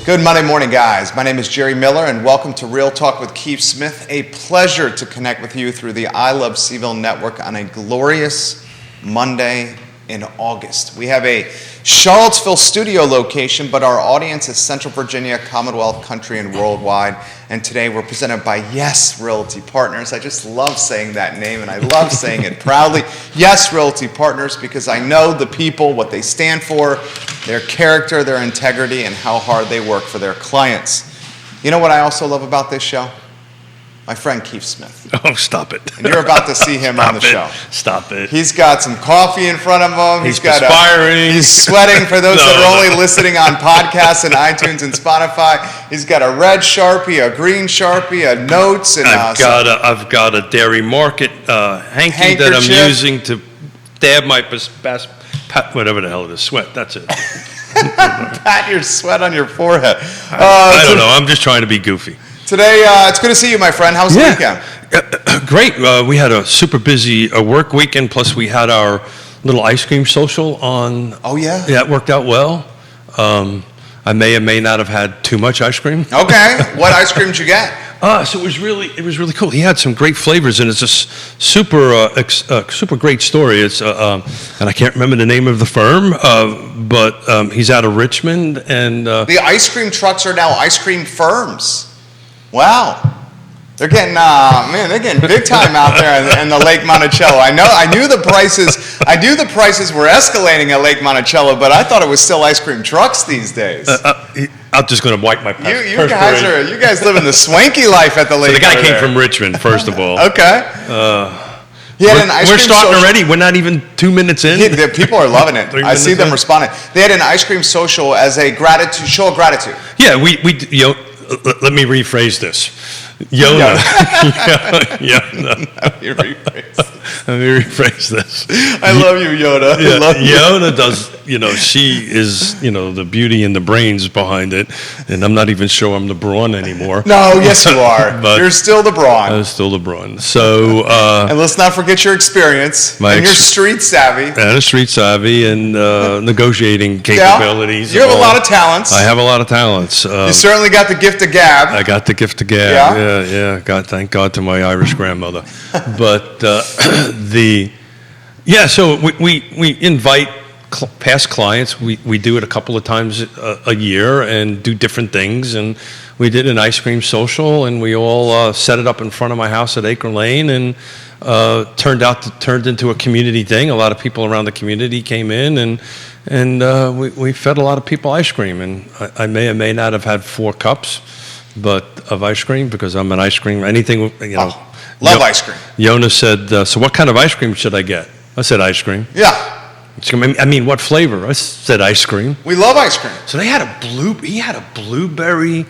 Good Monday morning, guys. My name is Jerry Miller, and welcome to Real Talk with Keith Smith. A pleasure to connect with you through the I Love CVille Network on a glorious Monday in August. We have a Charlottesville studio location, but our audience is Central Virginia, Commonwealth, country, and worldwide. And today we're presented by Yes Realty Partners. I just love saying that name, and I love saying it proudly. Yes Realty Partners, because I know the people, what they stand for, their character, their integrity, and how hard they work for their clients. You know what I also love about this show? My friend Keith Smith. Oh, stop it. And you're about to see him on the show. Stop it. He's got some coffee in front of him. He's perspiring. He's sweating for those that are only listening on podcasts and iTunes and Spotify. He's got a red Sharpie, a green Sharpie, a notes, and I've got a Dairy Market hanky that I'm using to dab my whatever the hell it is, sweat. That's it. Pat your sweat on your forehead. I don't know. I'm just trying to be goofy. Today, it's good to see you, my friend. How was the weekend? Great. We had a super busy work weekend, plus we had our little ice cream social on. Oh, yeah? Yeah, it worked out well. I may or may not have had too much ice cream. Okay. What ice cream did you get? So it was really cool. He had some great flavors, and it's a super great story. It's and I can't remember the name of the firm, but he's out of Richmond, and the ice cream trucks are now ice cream firms. Wow. They're getting big time out there in the Lake Monticello. I knew the prices were escalating at Lake Monticello, but I thought it was still ice cream trucks these days. I'm just going to wipe my You guys live in the swanky life at the lake. So the guy came from Richmond, first of all. Okay. We're starting already. We're not even 2 minutes in. The people are loving it. I see them responding. They had an ice cream social as a show of gratitude. Yeah, we let me rephrase this. Yonna. Let me rephrase this. I love you, Yonna. Yeah, Yonna does, she is, the beauty and the brains behind it. And I'm not even sure I'm the brawn anymore. No, yes you are. But you're still the brawn. I'm still the brawn. So, and let's not forget your experience and your street savvy. And street savvy and negotiating capabilities. You have a lot of talents. I have a lot of talents. You certainly got the gift of gab. I got the gift of gab. Yeah. Thank God to my Irish grandmother. But so we invite past clients. We do it a couple of times a year and do different things. And we did an ice cream social, and we all set it up in front of my house at Acre Lane, and turned into a community thing. A lot of people around the community came in, and we fed a lot of people ice cream. And I may or may not have had 4 cups. But of ice cream, because I'm an ice cream, anything, love ice cream. Yonna said, so what kind of ice cream should I get? I said ice cream. Yeah. I mean, what flavor? I said ice cream. We love ice cream. So he had a blueberry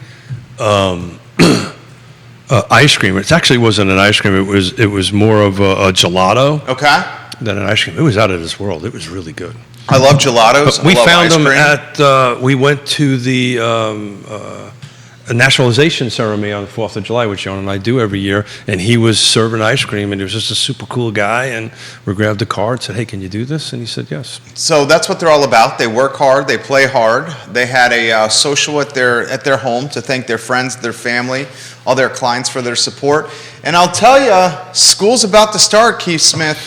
ice cream. It actually wasn't an ice cream. It was more of a gelato. Okay. Than an ice cream. It was out of this world. It was really good. I love gelatos. But we found them we went to the a nationalization ceremony on the 4th of July, which Yonna and I do every year, and he was serving ice cream, and he was just a super cool guy, and we grabbed a card, said, hey, can you do this? And he said yes. So that's what they're all about. They work hard, they play hard. They had a social at their home to thank their friends, their family, all their clients for their support. And I'll tell you, school's about to start, Keith Smith.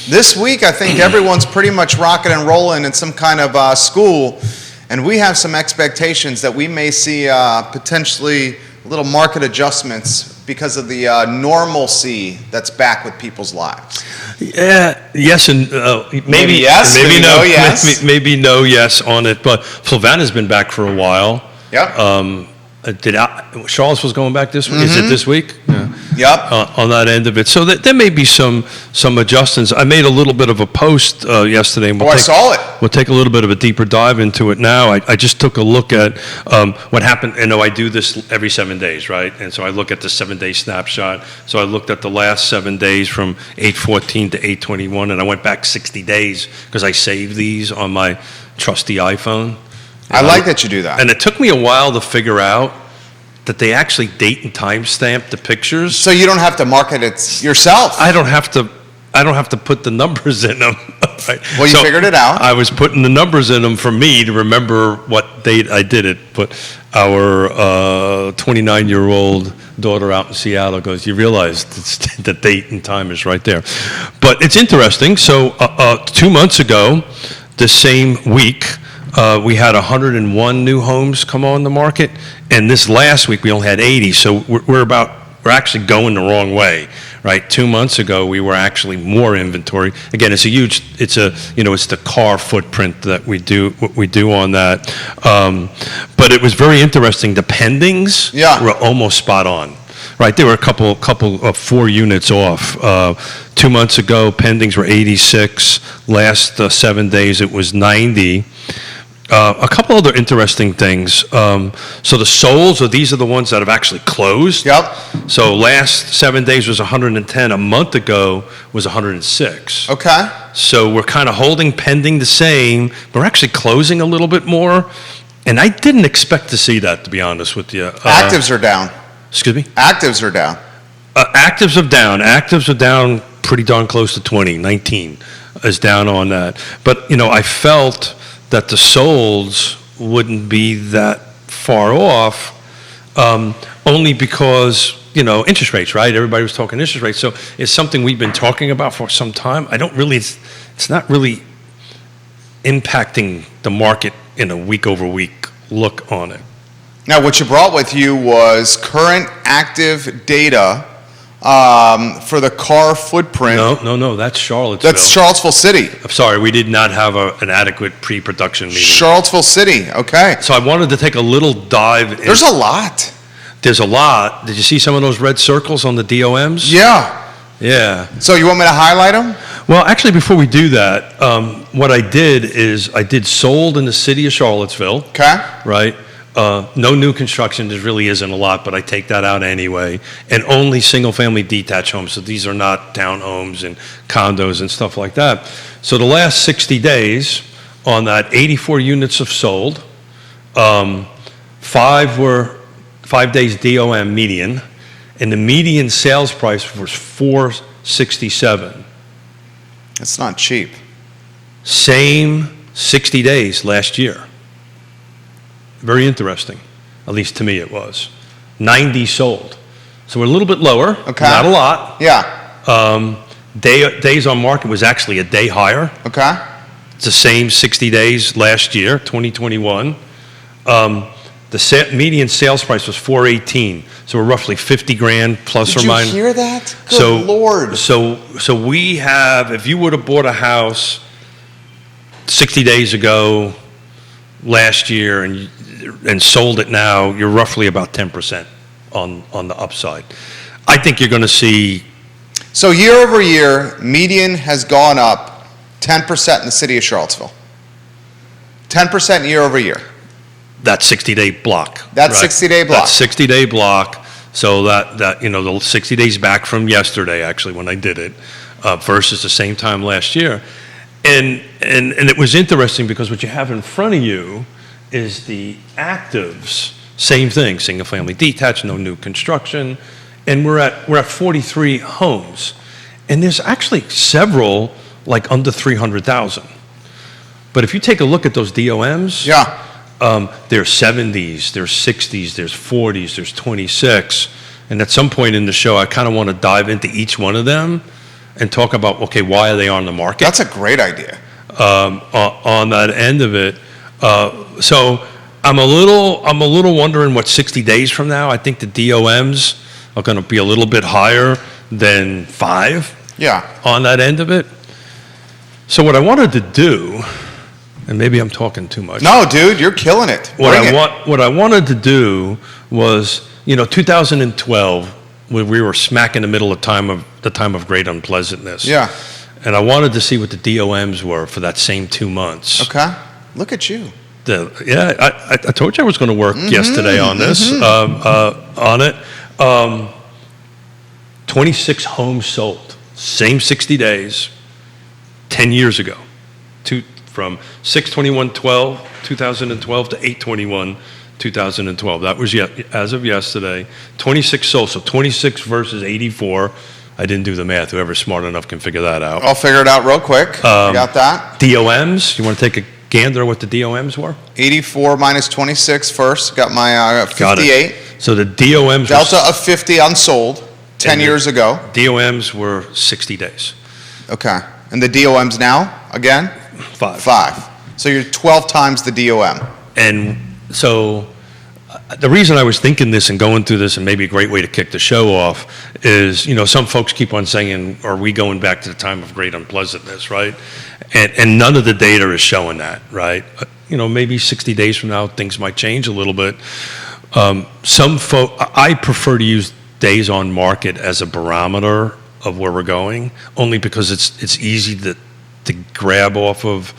This week, I think everyone's pretty much rocking and rolling in some kind of school. And we have some expectations that we may see potentially little market adjustments because of the normalcy that's back with people's lives. Yeah, yes, and maybe yes, maybe no, yes. Maybe no, yes on it. But Flavanna's been back for a while. Yep. Charlottesville's going back this week? Mm-hmm. Is it this week? Yeah. Yep. On that end of it. So there may be some adjustments. I made a little bit of a post yesterday. And I saw it. We'll take a little bit of a deeper dive into it now. I just took a look at what happened. I do this every 7 days, right? And so I look at the 7-day snapshot. So I looked at the last 7 days from 8/14 to 8/21, and I went back 60 days because I saved these on my trusty iPhone. I like that you do that. And it took me a while to figure out that they actually date and timestamp the pictures. So you don't have to market it yourself. I don't have to I don't have to put the numbers in them. Right? Well, you figured it out. I was putting the numbers in them for me to remember what date I did it. But our 29-year-old daughter out in Seattle goes, you realize the date and time is right there. But it's interesting. So 2 months ago, the same week, we had 101 new homes come on the market. And this last week, we only had 80. So we're actually going the wrong way. Right, 2 months ago we were actually more inventory. Again, it's the car footprint that we do on that. But it was very interesting. The pendings were almost spot on. Right, they were a couple of 4 units off. 2 months ago, pendings were 86. Last 7 days, it was 90. A couple other interesting things. So the solds, these are the ones that have actually closed. Yep. So last 7 days was 110. A month ago was 106. Okay. So we're kind of holding pending the same. We're actually closing a little bit more. And I didn't expect to see that, to be honest with you. Actives are down. Excuse me? Actives are down. Actives are down. Actives are down pretty darn close to 20. 19 is down on that. But, I felt that the solds wouldn't be that far off, only because, interest rates, right? Everybody was talking interest rates. So it's something we've been talking about for some time. It's not really impacting the market in a week-over-week look on it. Now, what you brought with you was current active data for the car footprint. No, that's Charlottesville. That's Charlottesville City. I'm sorry, we did not have an adequate pre-production meeting. Charlottesville City, okay. So I wanted to take a little dive. There's a lot. There's a lot. Did you see some of those red circles on the DOMs? Yeah. Yeah. So you want me to highlight them? Well, actually, before we do that, what I did is I did sold in the city of Charlottesville. Okay. Right? No new construction, there really isn't a lot, but I take that out anyway. And only single-family detached homes, so these are not townhomes and condos and stuff like that. So the last 60 days, on that 84 units have sold. 5 days DOM median, and the median sales price was $467. It's not cheap. Same 60 days last year. Very interesting, at least to me it was. 90 sold. So we're a little bit lower, okay. Not a lot. Yeah. Days on market was actually a day higher. Okay. It's the same 60 days last year, 2021. The median sales price was $418, so we're roughly 50 grand plus or minus. Did you hear that? Good Lord. So we have, if you would have bought a house 60 days ago, last year, and sold it now, you're roughly about 10% on the upside. I think you're going to see. So year over year, median has gone up 10% in the city of Charlottesville. 10% year over year. That 60-day block. That 60-day block. That 60-day block. So that the 60 days back from yesterday, actually, when I did it, versus the same time last year. And it was interesting because what you have in front of you is the actives, same thing, single family detached, no new construction, and we're at 43 homes. And there's actually several like under 300,000. But if you take a look at those DOMs, there's 70s, there's 60s, there's 40s, there's 26. And at some point in the show, I kind of want to dive into each one of them and talk about, okay, why are they on the market? That's a great idea. On that end of it. So I'm a little wondering what 60 days from now, I think the DOMs are going to be a little bit higher than 5 on that end of it. So what I wanted to do, and maybe I'm talking too much. No, dude, you're killing it. What I wanted to do was, 2012, we were smack in the middle of the time of great unpleasantness. Yeah. And I wanted to see what the DOMs were for that same 2 months. Okay. Look at you. I told you I was going to work yesterday on this, on it. 26 homes sold, same 60 days, 10 years ago, from 6/21/2012 to 8/21/2012. That was as of yesterday. 26 sold, so 26 versus 84. I didn't do the math. Whoever's smart enough can figure that out. I'll figure it out real quick. You got that? DOMs, you want to take a gander what the DOMs were? 84 minus 26 first. Got my 58. Got it. So the DOMs Delta of 50 unsold 10 years ago. DOMs were 60 days. Okay. And the DOMs now, again? 5. 5. So you're 12 times the DOM. And so the reason I was thinking this and going through this, and maybe a great way to kick the show off, is, some folks keep on saying, are we going back to the time of great unpleasantness, right? And none of the data is showing that, right? Maybe 60 days from now, things might change a little bit. I prefer to use days on market as a barometer of where we're going, only because it's easy to grab off of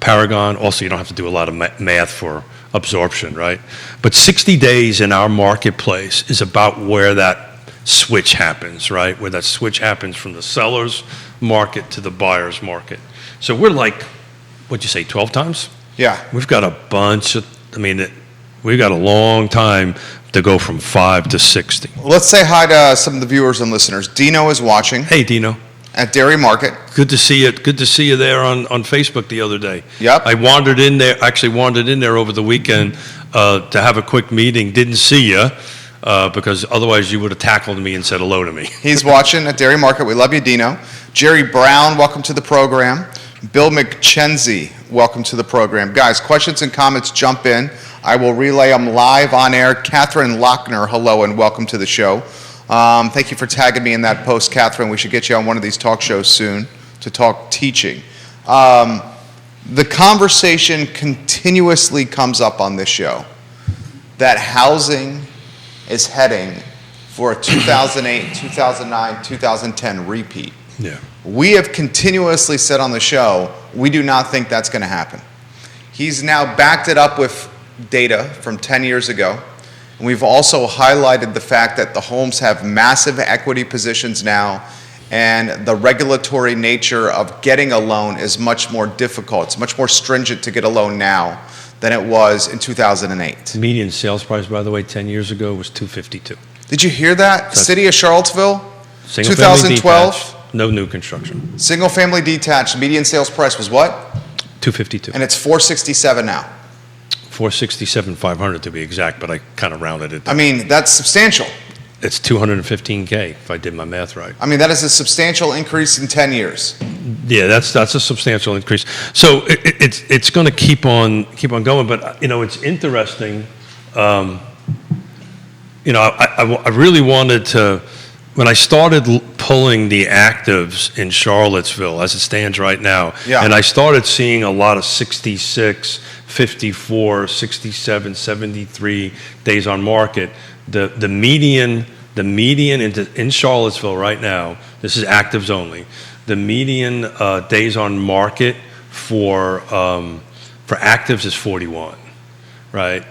Paragon. Also, you don't have to do a lot of math for absorption, right? But 60 days in our marketplace is about where that switch happens, right? Where that switch happens from the seller's market to the buyer's market. So we're like, what'd you say, 12 times? Yeah. We've got a bunch of, we've got a long time to go from 5 to 60. Let's say hi to some of the viewers and listeners. Dino is watching. Hey, Dino. At Dairy Market. Good to see you. Good to see you there on Facebook the other day. Yep. I wandered in there over the weekend to have a quick meeting. Didn't see you because otherwise you would have tackled me and said hello to me. He's watching at Dairy Market. We love you, Dino. Jerry Brown, welcome to the program. Bill McChenzie, welcome to the program. Guys, questions and comments, jump in. I will relay them live on air. Catherine Lochner, hello and welcome to the show. Thank you for tagging me in that post, Catherine. We should get you on one of these talk shows soon to talk teaching. The conversation continuously comes up on this show that housing is heading for a 2008, 2009, 2010 repeat. Yeah. We have continuously said on the show, we do not think that's going to happen. He's now backed it up with data from 10 years ago. And we've also highlighted the fact that the homes have massive equity positions now, and the regulatory nature of getting a loan is much more difficult. It's much more stringent to get a loan now than it was in 2008. The median sales price, by the way, 10 years ago was $252,000. Did you hear that? City of Charlottesville, Single 2012. Family detached, no new construction. Single family detached, median sales price was what? $252,000. And it's $467,000 now. $467,500 to be exact, but I kind of rounded it down. I mean, that's substantial. It's $215K if I did my math right. I mean, that is a substantial increase in 10 years. Yeah, that's a substantial increase. So it's going to keep on going. But it's interesting. I really wanted to, when I started pulling the actives in Charlottesville as it stands right now, yeah. And I started seeing a lot of 66, 54, 67, 73 days on market. The median in Charlottesville right now, this is actives only, the median days on market for actives is 41, right?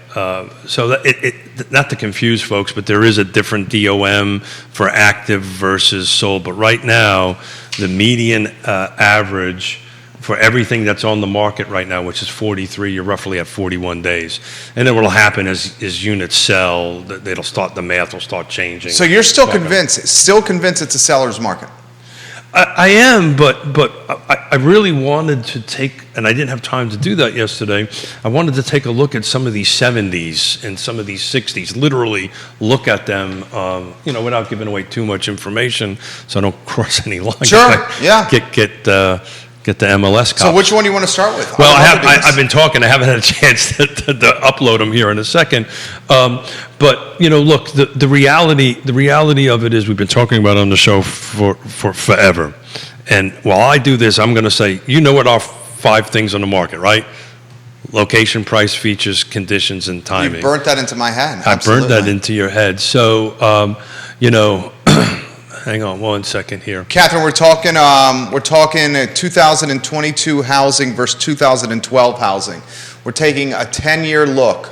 So that not to confuse folks, but there is a different DOM for active versus sold. But right now, the median average for everything that's on the market right now, which is 43, you're roughly at 41 days. And then what will happen is units sell, the math will start changing. So you're still convinced it's a seller's market? I am, but I really wanted to take, and I didn't have time to do that yesterday, I wanted to take a look at some of these 70s and some of these 60s, literally look at them, without giving away too much information so I don't cross any lines. Sure, yeah. Get the MLS copy. So which one do you want to start with? Well, I've been talking. I haven't had a chance to upload them here in a second. But look, the reality of it is we've been talking about it on the show for forever. And while I do this, I'm going to say, what are 5 things on the market, right? Location, price, features, conditions, and timing. You burnt that into my head. I burnt that into your head. So, hang on one second here. Catherine, we're talking 2022 housing versus 2012 housing. We're taking a 10-year look.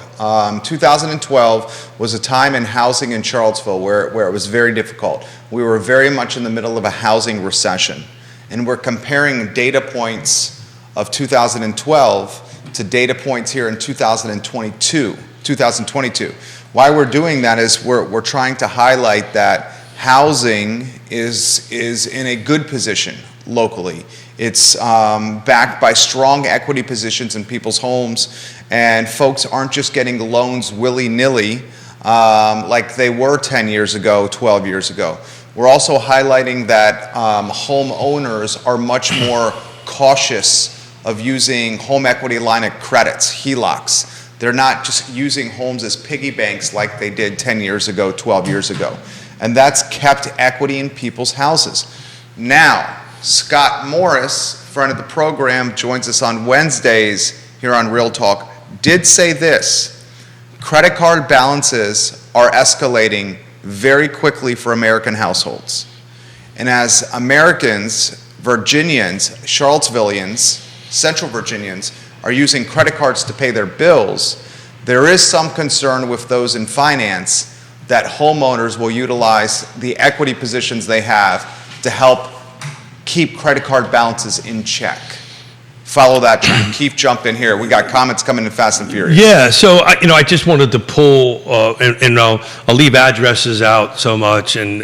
2012 was a time in housing in Charlottesville where it was very difficult. We were very much in the middle of a housing recession. And we're comparing data points of 2012 to data points here in 2022. Why we're doing that is we're trying to highlight that housing is in a good position locally. It's backed by strong equity positions in people's homes, and folks aren't just getting loans willy-nilly like they were 10 years ago, 12 years ago. We're also highlighting that homeowners are much more cautious of using home equity line of credits, HELOCs. They're not just using homes as piggy banks like they did 10 years ago, 12 years ago. And that's kept equity in people's houses. Now, Scott Morris, friend of the program, joins us on Wednesdays here on Real Talk, did say this: credit card balances are escalating very quickly for American households. And as Americans, Virginians, Charlottesvillians, Central Virginians are using credit cards to pay their bills, there is some concern with those in finance that homeowners will utilize the equity positions they have to help keep credit card balances in check. Follow that trend. Keith, jump in here. We got comments coming in fast and furious. Yeah, so I just wanted to pull, and I'll leave addresses out so much, and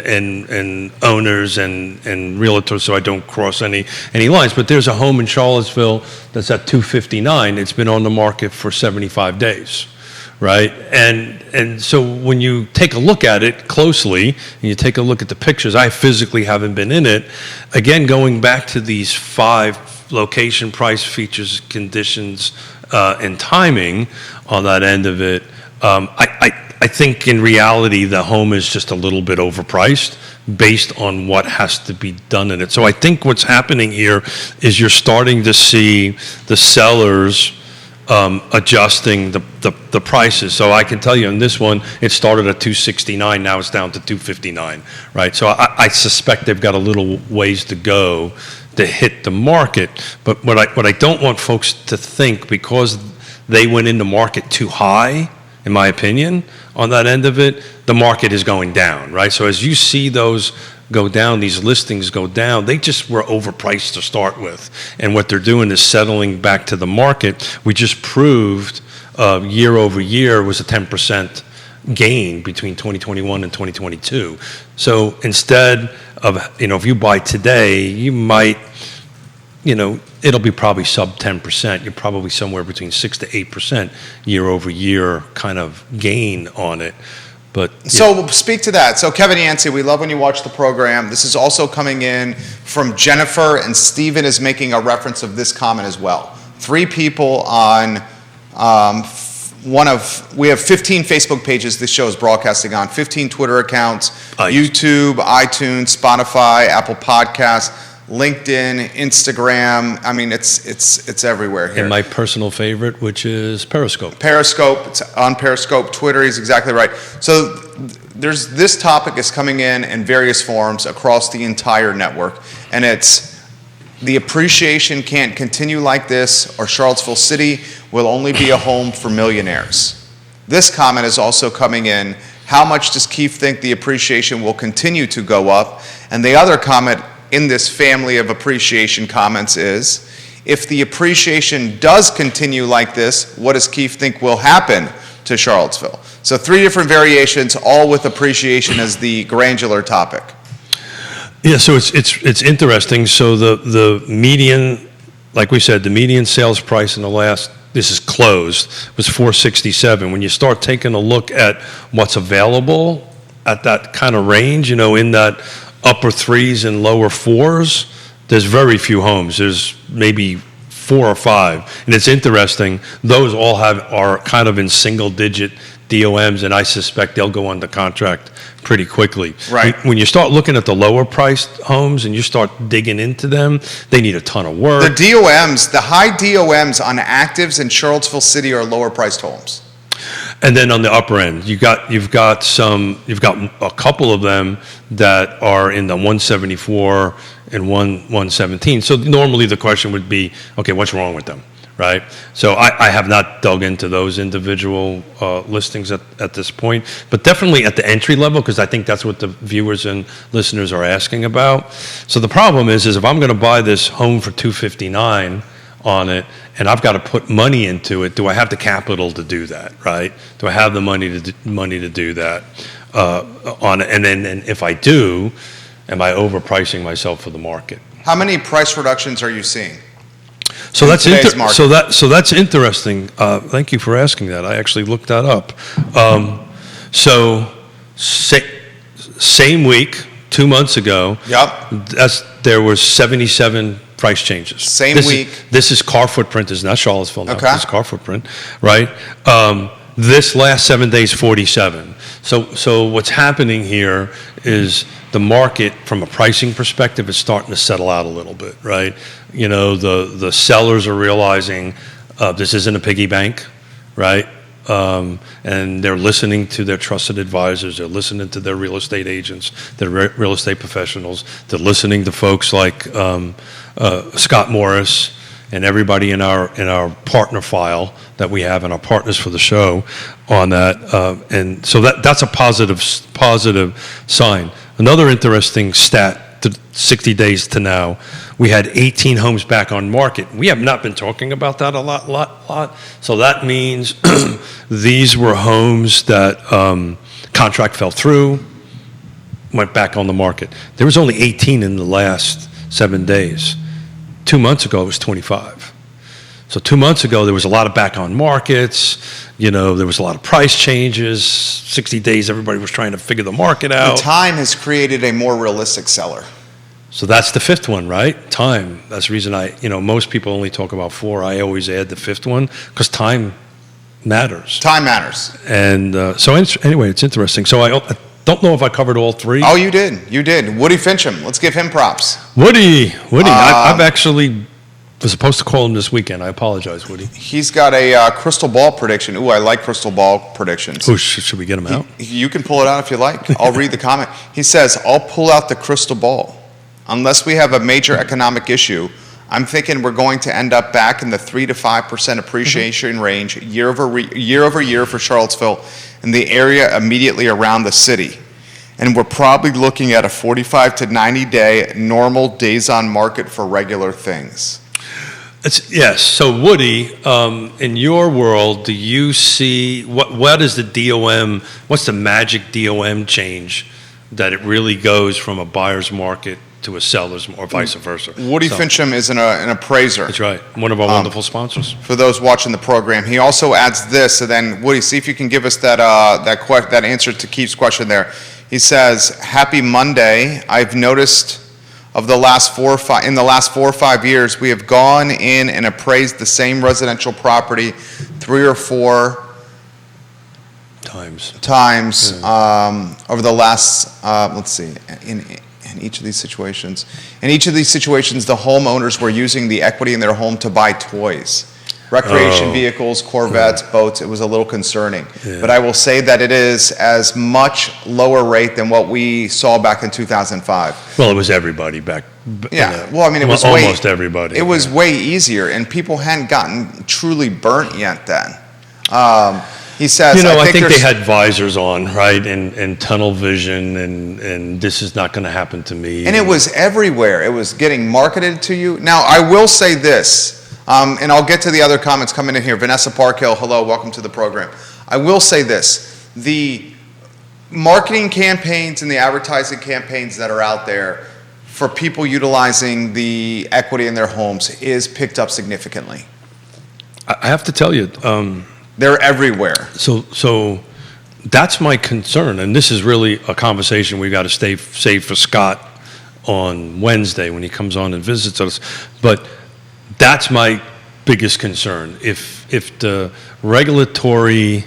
owners and realtors, so I don't cross any lines. But there's a home in Charlottesville that's at $259. It's been on the market for 75 days, right? And so when you take a look at it closely, and you take a look at the pictures, I physically haven't been in it. Again, going back to these 5 location, price, features, conditions, and timing on that end of it, I think in reality the home is just a little bit overpriced based on what has to be done in it. So I think what's happening here is you're starting to see the sellers adjusting the prices. So I can tell you in this one, it started at $269, now it's down to $259, right? So I suspect they've got a little ways to go to hit the market. But what I don't want folks to think, because they went in the market too high, in my opinion, on that end of it, the market is going down, right? So as you see those go down, these listings go down, they just were overpriced to start with. And what they're doing is settling back to the market. We just proved year over year was a 10% gain between 2021 and 2022. So instead of, if you buy today, you might, it'll be probably sub 10%. You're probably somewhere between 6 to 8% year over year kind of gain on it. But so speak to that. So Kevin Yancey, we love when you watch the program. This is also coming in from Jennifer, and Stephen is making a reference of this comment as well. 3 people on we have 15 Facebook pages this show is broadcasting on, 15 Twitter accounts, YouTube, iTunes, Spotify, Apple Podcasts, LinkedIn, Instagram. I mean, it's everywhere here. And my personal favorite, which is Periscope. Periscope, it's on Periscope. Twitter, he's exactly right. So this topic is coming in various forms across the entire network, and it's the appreciation can't continue like this, or Charlottesville City will only be a home for millionaires. This comment is also coming in. How much does Keith think the appreciation will continue to go up? And the other comment in this family of appreciation comments is, if the appreciation does continue like this, what does Keith think will happen to Charlottesville? So 3 different variations, all with appreciation as the granular topic. Yeah, so it's interesting. So the median, like we said, the median sales price in this is closed, was $467. When you start taking a look at what's available at that kind of range, in that upper 3s and lower 4s, there's very few homes. There's maybe 4 or 5. And it's interesting, those all are kind of in single-digit DOMs, and I suspect they'll go under contract pretty quickly. Right. When you start looking at the lower-priced homes and you start digging into them, they need a ton of work. The DOMs, the high DOMs on actives in Charlottesville City are lower-priced homes. And then on the upper end, you've got a couple of them that are in the 174 and 117. So normally the question would be, okay, what's wrong with them, right? So I have not dug into those individual listings at this point, but definitely at the entry level, because I think that's what the viewers and listeners are asking about. So the problem is if I'm going to buy this home for $259 on it, and I've got to put money into it. Do I have the capital to do that, right? Do I have the money to do that on it? And then if I do, am I overpricing myself for the market? How many price reductions are you seeing? So that's today's market? so that's interesting. Thank you for asking that. I actually looked that up. Same week, 2 months ago. Yep. There was 77 price changes. Same week. This is car footprint. It's not Charlottesville now. Okay. This is car footprint, right? This last 7 days, 47. So what's happening here is the market, from a pricing perspective, is starting to settle out a little bit, right? You know, the sellers are realizing this isn't a piggy bank, right? And they're listening to their trusted advisors. They're listening to their real estate agents, their real estate professionals. They're listening to folks like Scott Morris and everybody in our partner file that we have and our partners for the show on that. And so that's a positive sign. Another interesting stat, 60 days to now, we had 18 homes back on market. We have not been talking about that a lot. So that means these were homes that contract fell through, went back on the market. There was only 18 in the last 7 days. 2 months ago, it was 25. So 2 months ago, there was a lot of back on markets. You know, there was a lot of price changes. 60 days, everybody was trying to figure the market out. The time has created a more realistic seller. So that's the fifth one, right? Time. That's the reason most people only talk about 4. I always add the fifth one because time matters. Time matters. And anyway, it's interesting. So I don't know if I covered all 3. Oh, you did. You did. Woody Fincham. Let's give him props. Woody. I've actually was supposed to call him this weekend. I apologize, Woody. He's got a crystal ball prediction. Ooh, I like crystal ball predictions. Ooh, should we get him out? You can pull it out if you like. I'll read the comment. He says, I'll pull out the crystal ball. Unless we have a major economic issue, I'm thinking we're going to end up back in the 3 to 5% appreciation range year over year for Charlottesville and the area immediately around the city. And we're probably looking at a 45 to 90 day normal days on market for regular things. Yes. So Woody, in your world, do you see what is the DOM? What's the magic DOM change that it really goes from a buyer's market to a seller's, or vice versa? Woody Fincham is an appraiser. That's right. One of our wonderful sponsors. For those watching the program, he also adds this. So then, Woody, see if you can give us that answer to Keith's question there. He says, "Happy Monday. I've noticed in the last 4 or 5 years, we have gone in and appraised the same residential property 3 or 4 times over the last. Let's see. In each of these situations, the homeowners were using the equity in their home to buy toys, recreation vehicles, Corvettes, boats. It was a little concerning. Yeah. But I will say that it is as much lower rate than what we saw back in 2005. Well, it was everybody back. Yeah. Well, I mean, it was almost everybody. It was way easier, and people hadn't gotten truly burnt yet then. He says, I think they had visors on, right, and tunnel vision, and this is not going to happen to me. And it was everywhere. It was getting marketed to you. Now, I will say this, and I'll get to the other comments coming in here. Vanessa Parkhill, hello, welcome to the program. I will say this. The marketing campaigns and the advertising campaigns that are out there for people utilizing the equity in their homes is picked up significantly. I have to tell you, they're everywhere. So that's my concern, and this is really a conversation we've got to save for Scott on Wednesday when he comes on and visits us. But that's my biggest concern. If the regulatory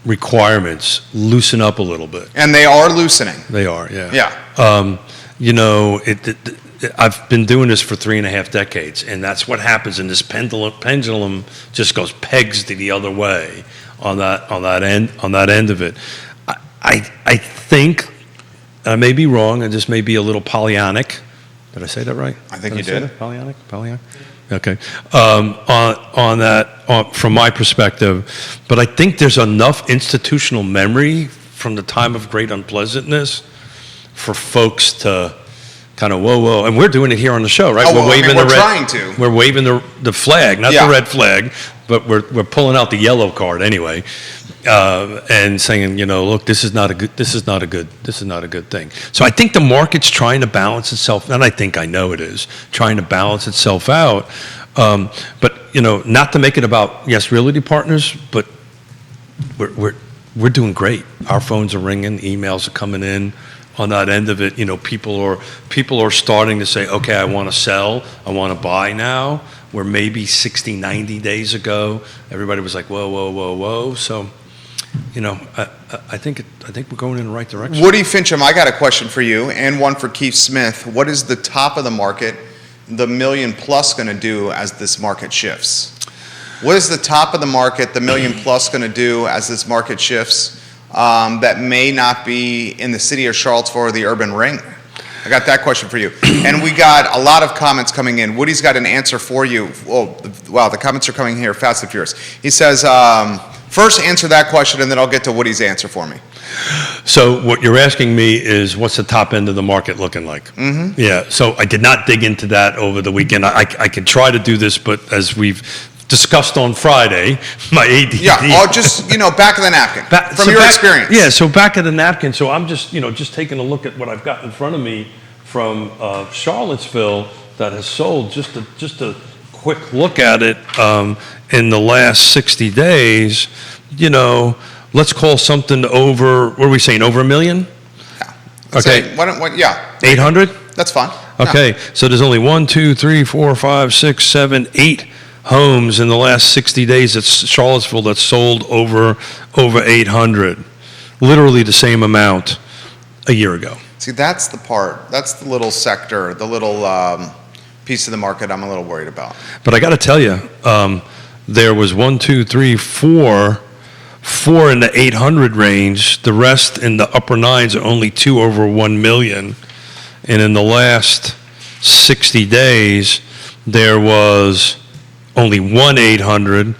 requirements loosen up a little bit, and they are loosening. They are, yeah. Yeah. I've been doing this for 3.5 decades, and that's what happens. And this pendulum just goes pegs to the other way on that end of it. I think I may be wrong, and this may be a little Pollyannic. Did I say that right? I think you did. Pollyannic. Okay. On that, from my perspective, but I think there's enough institutional memory from the time of great unpleasantness for folks to kind of whoa, and we're doing it here on the show, right? Oh, well, we're waving we're the red, trying to. We're waving the flag, not the red flag, but we're pulling out the yellow card anyway, and saying, look, this is not a good thing. So I think the market's trying to balance itself, and I know it is trying to balance itself out. But not to make it about Realty Partners, but we're doing great. Our phones are ringing, emails are coming in. On that end of it, people are starting to say, okay, I want to sell, I want to buy now, where maybe 60, 90 days ago, everybody was like, whoa. So, I think we're going in the right direction. Woody Fincham, I got a question for you and one for Keith Smith. What is the top of the market, the million plus, going to do as this market shifts? What is the top of the market, the million plus, going to do as this market shifts? That may not be in the city of Charlottesville or the urban ring? I got that question for you. And we got a lot of comments coming in. Woody's got an answer for you. Oh, wow, the comments are coming here fast and furious. He says, first answer that question, and then I'll get to Woody's answer for me. So what you're asking me is, what's the top end of the market looking like? Mm-hmm. Yeah, so I did not dig into that over the weekend. I could try to do this, but as we've discussed on Friday, my ADD. Yeah, just, back of the napkin, from your experience. Yeah, so back of the napkin. So I'm just taking a look at what I've got in front of me from Charlottesville that has sold. Just a quick look at it in the last 60 days. Let's call something over, what are we saying, over $1 million? Yeah. Okay. 800? That's fine. Okay, so there's only 1, 2, 3, 4, 5, 6, 7, 8 homes in the last 60 days at Charlottesville that sold over 800. Literally the same amount a year ago. See, that's the little sector, the little piece of the market I'm a little worried about. But I got to tell you, there was 1, 2, 3, 4 in the 800 range. The rest in the upper nines are only 2 over 1 million. And in the last 60 days, there was only 1 800,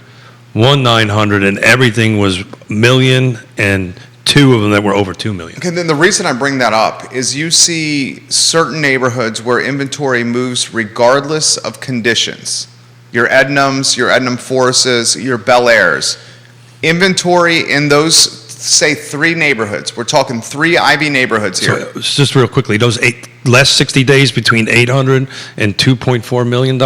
1 900, and everything was million, and 2 of them that were over 2 million. Okay, then the reason I bring that up is you see certain neighborhoods where inventory moves regardless of conditions. Your Ednams, your Ednam Forests, your Bel Airs. Inventory in those, say, 3 neighborhoods. We're talking 3 Ivy neighborhoods here. So just real quickly, those last 60 days between 800 and $2.4 million,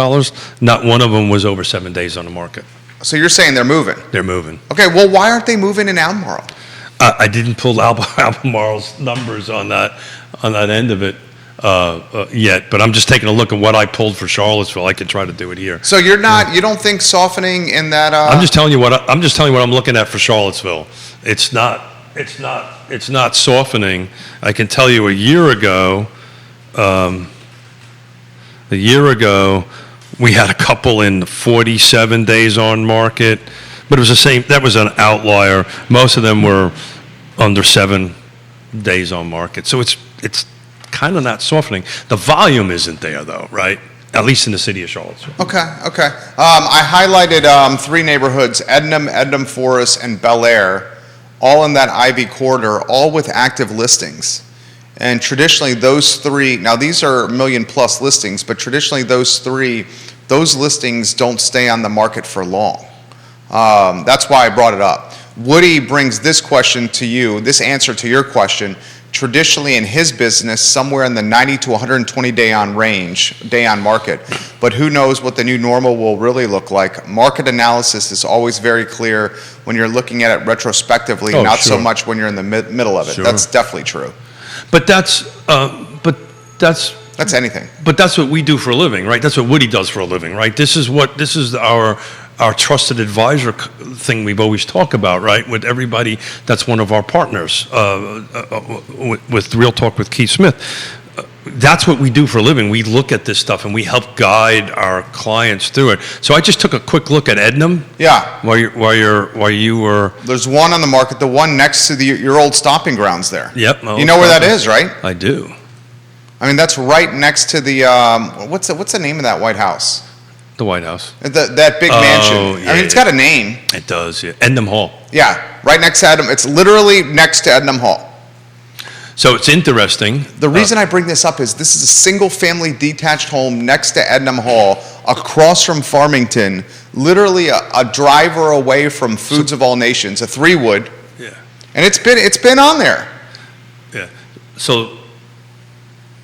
not one of them was over 7 days on the market. So you're saying they're moving? They're moving. Okay, well, why aren't they moving in Albemarle? I didn't pull Albemarle's numbers on that end of it yet, but I'm just taking a look at what I pulled for Charlottesville. I could try to do it here. So you don't think softening in that? I'm just telling you what I'm looking at for Charlottesville. It's not softening. I can tell you a year ago, we had a couple in 47 days on market, but it was the same. That was an outlier. Most of them were under 7 days on market. So it's kind of not softening. The volume isn't there though, right? At least in the city of Charlottesville. Okay. I highlighted 3 neighborhoods: Ednam Forest, and Bel Air, all in that Ivy corridor, all with active listings. And traditionally, those 3, now these are million plus listings, but traditionally those listings don't stay on the market for long. That's why I brought it up. Woody brings this question to you, this answer to your question. Traditionally in his business, somewhere in the 90 to 120 day on market. But who knows what the new normal will really look like. Market analysis is always very clear when you're looking at it retrospectively, not so much when you're in the middle of it. Sure. That's definitely true. But that's anything. But that's what we do for a living, right? That's what Woody does for a living, right? This is our trusted advisor thing we've always talked about, right? With everybody that's one of our partners, with Real Talk with Keith Smith. That's what we do for a living. We look at this stuff and we help guide our clients through it. So I just took a quick look at Ednam. Yeah. While you were. There's one on the market, the one next to your old stomping grounds there. Yep. You know where that is, right? I do. I mean, that's right next to the what's the name of that White House? The White House. That big mansion. Yeah, I mean, it's got a name. It does, yeah. Ednam Hall. Yeah, right next to Ednam. It's literally next to Ednam Hall. So it's interesting. The reason I bring this up is this is a single-family detached home next to Ednam Hall, across from Farmington, literally a driver away from Foods of All Nations, a 3-wood, Yeah. and it's been on there. Yeah. So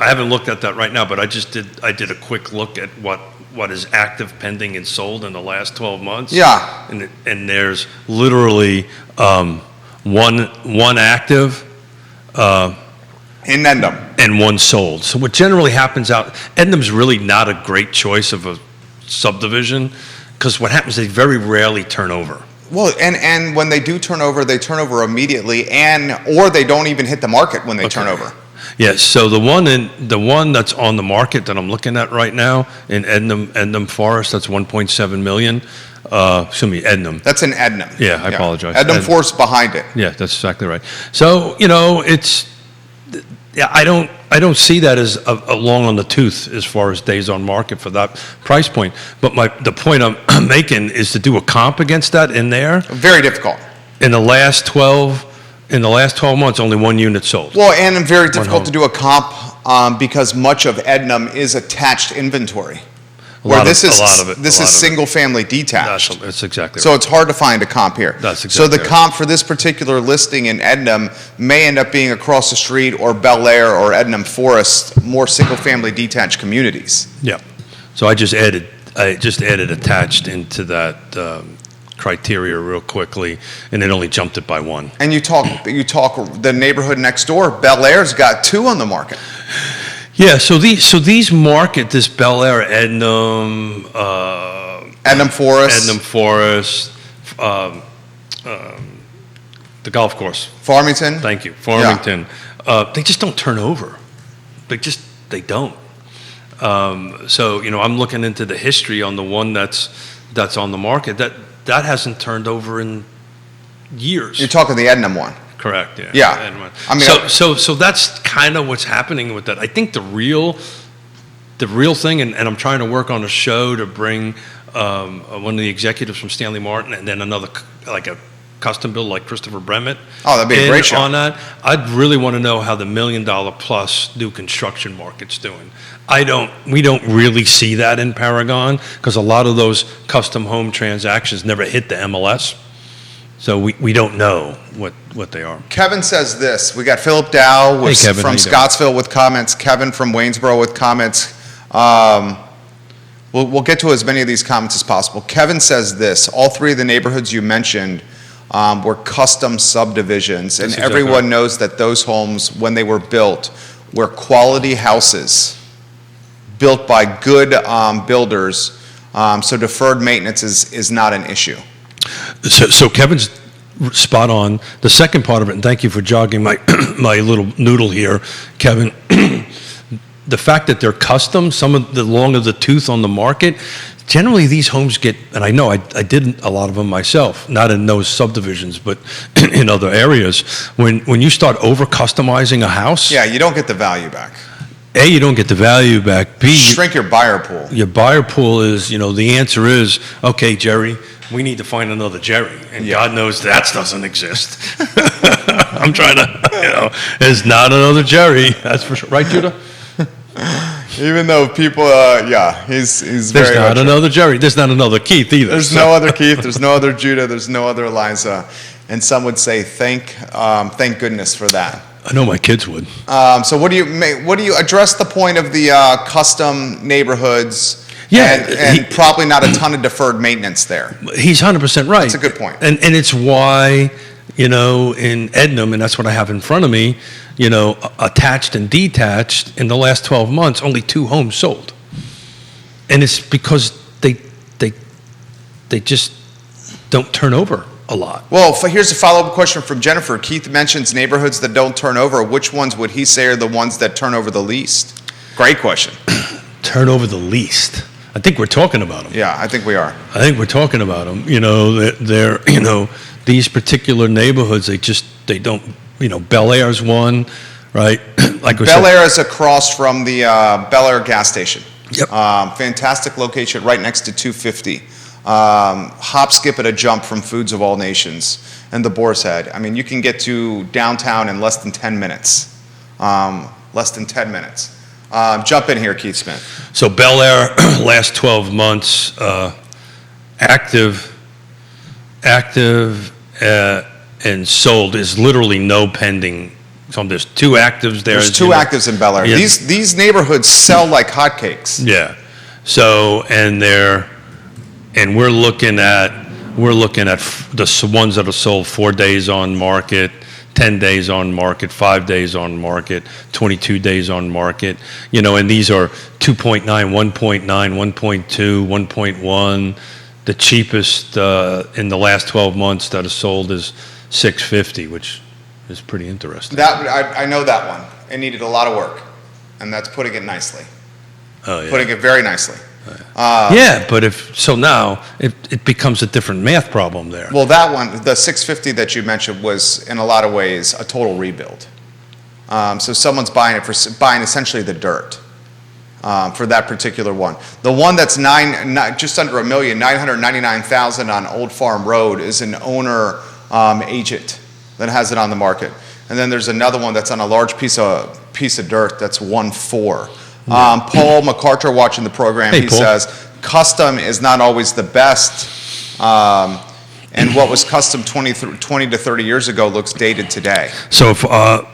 I haven't looked at that right now, but I did a quick look at what is active, pending, and sold in the last 12 months. Yeah. And there's literally one active In Ednam. and one sold. So what generally happens out, Ednam's really not a great choice of a subdivision, because what happens, they very rarely turn over. Well, and when they do turn over, they turn over immediately, or they don't even hit the market when they turn over. Yes, so the one that's on the market that I'm looking at right now in Ednam Forest, that's 1.7 million. Excuse me, Ednam. That's in Ednam. Yeah, I apologize. Ednam Forest behind it. Yeah, that's exactly right. So, I don't see that as a long on the tooth as far as days on market for that price point. But the point I'm making is to do a comp against that in there. Very difficult. In the last 12 months, only one unit sold. Well, and very difficult to do a comp because much of Ednam is attached inventory. This is single-family detached. That's exactly right. So it's hard to find a comp here. That's exactly so the right. comp for this particular listing in Ednam may end up being across the street or Bel Air or Ednam Forest, more single-family detached communities. Yeah. So I just added attached into that criteria real quickly, and it only jumped it by one. And you talk the neighborhood next door, Bel Air's got 2 on the market. Yeah, so these market, this Bel Air, Ednam, Ednam Forest, the golf course. Farmington. Thank you, Farmington. Yeah. They just don't turn over. They don't. So I'm looking into the history on the one that's on the market that hasn't turned over in years. You're talking the Ednam one. Correct. Yeah. Yeah. I mean, so that's kind of what's happening with that. I think the real thing, and I'm trying to work on a show to bring one of the executives from Stanley Martin, and then another like a custom build like Christopher Bremmett. Oh, that'd be a great show. On that, I'd really want to know how the $1 million plus new construction market's doing. We don't really see that in Paragon because a lot of those custom home transactions never hit the MLS. So we don't know what they are. Kevin says this. We got Philip Dow from Scottsville with comments. Kevin from Waynesboro with comments. We'll get to as many of these comments as possible. Kevin says this. All 3 of the neighborhoods you mentioned were custom subdivisions, and everyone knows that those homes, when they were built, were quality houses built by good builders. So deferred maintenance is not an issue. So Kevin's spot on. The second part of it, and thank you for jogging my little noodle here, Kevin. The fact that they're custom, some of the long of the tooth on the market, generally these homes get, and I know I did a lot of them myself, not in those subdivisions, but in other areas. When you start over customizing a house, yeah, you don't get the value back. A, you don't get the value back. B, shrink your buyer pool. Your buyer pool is, the answer is, okay, Jerry, we need to find another Jerry. And God knows that doesn't exist. I'm trying to, there's not another Jerry. That's for sure. Right, Judah? Even though people, he's there's very not another Jerry. There's not another Keith either. There's no other Keith. There's no other Judah. There's no other Liza. And some would say, thank goodness for that. I know my kids would. So what do you address the point of the custom neighborhoods? Yeah, and probably not a ton of deferred maintenance there. He's 100% right. That's a good point. And it's why, in Ednam, and that's what I have in front of me, attached and detached, in the last 12 months, only 2 homes sold. And it's because they just don't turn over a lot. Well, here's a follow-up question from Jennifer. Keith mentions neighborhoods that don't turn over. Which ones would he say are the ones that turn over the least? Great question. Turn over the least. I think we're talking about them. Yeah, I think we are. I think we're talking about them. They're these particular neighborhoods, they don't, Bel Air's one, right? Like Bel Air is across from the Bel Air gas station. Yep. Fantastic location right next to 250. Hop, skip, and a jump from Foods of All Nations and the Boar's Head. I mean, you can get to downtown in less than 10 minutes. less than 10 minutes. Jump in here, Keith Smith. So Bel Air, last 12 months, active, and sold is literally no pending. So there's 2 actives there. There's 2 actives in Bel Air. Yeah. These neighborhoods sell like hotcakes. Yeah. So, and we're looking at the ones that are sold 4 days on market, 10 days on market, 5 days on market, 22 days on market, and these are 2.9, 1.9, 1.2, 1.1. The cheapest in the last 12 months that is sold is $650, which is pretty interesting. That I know that one. It needed a lot of work, and that's putting it nicely. Oh, yeah. Putting it very nicely. Yeah, but now it becomes a different math problem there. Well, that one, the 650 that you mentioned, was in a lot of ways a total rebuild. So someone's buying essentially the dirt for that particular one. The one that's just under $1 million, $999,000 on Old Farm Road, is an owner agent that has it on the market. And then there's another one that's on a large piece of dirt that's 1.4. Paul MacArthur, watching the program, Hey, he Paul. says custom is not always the best, and what was custom 20 to 30 years ago looks dated today. So, if,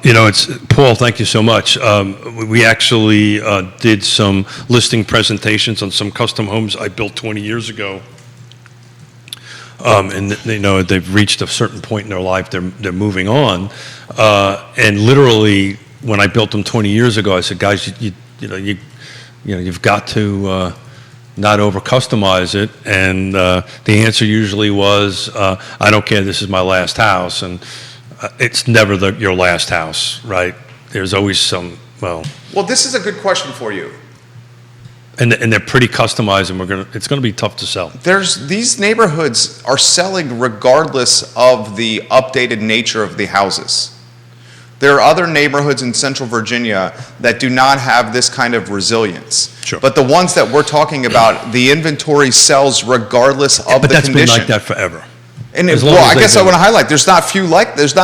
it's Paul. Thank you so much. We actually did some listing presentations on some custom homes I built 20 years ago, and they've reached a certain point in their life. They're moving on, and literally when I built them 20 years ago, I said, guys, you've got to not over customize it. And the answer usually was, I don't care, this is my last house. And it's never your last house, right? There's always some, well, this is a good question for you. And they're pretty customized, and it's going to be tough to sell. These neighborhoods are selling regardless of the updated nature of the houses. There are other neighborhoods in Central Virginia that do not have this kind of resilience. Sure. But the ones that we're talking about, the inventory sells regardless of the condition. But that's been like that forever. And I guess I want to highlight, there's not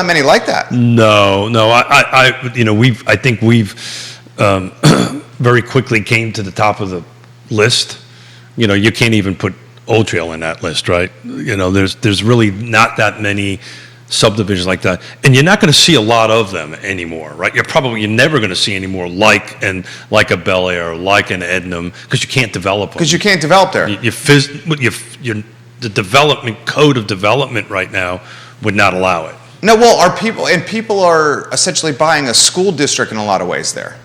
many like that. No, I think we've very quickly came to the top of the list. You can't even put Old Trail in that list, right? There's really not that many subdivisions like that, and you're not going to see a lot of them anymore, right? You're never going to see any more like a Bel Air, like an Ednam, because you can't develop them. Because you can't develop there. The development code of development right now would not allow it. No, well, people are essentially buying a school district in a lot of ways there.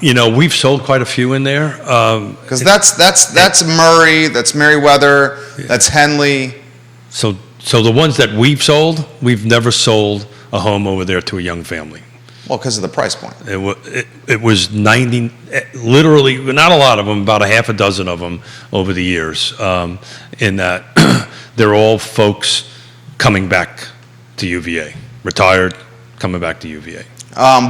We've sold quite a few in there. Because that's Murray, that's Meriwether, that's Henley. So the ones that we've sold, we've never sold a home over there to a young family. Well, because of the price point. It was 90, literally, not a lot of them, about a half a dozen of them over the years, in that they're all folks coming back to UVA, retired, coming back to UVA.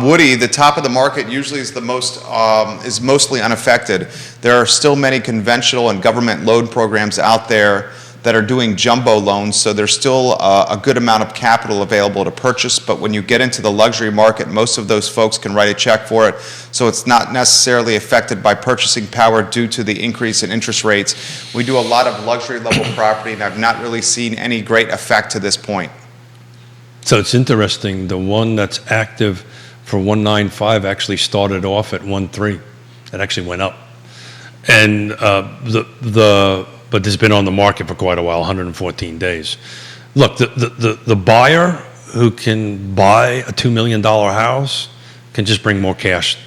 Woody, the top of the market usually is is mostly unaffected. There are still many conventional and government loan programs out there that are doing jumbo loans, so there's still a good amount of capital available to purchase, but when you get into the luxury market, most of those folks can write a check for it, so it's not necessarily affected by purchasing power due to the increase in interest rates. We do a lot of luxury level property, and I've not really seen any great effect to this point. So it's interesting, the one that's active for 195 actually started off at 1.3. It actually went up. And but it's been on the market for quite a while, 114 days. Look, the buyer who can buy a $2 million house can just bring more cash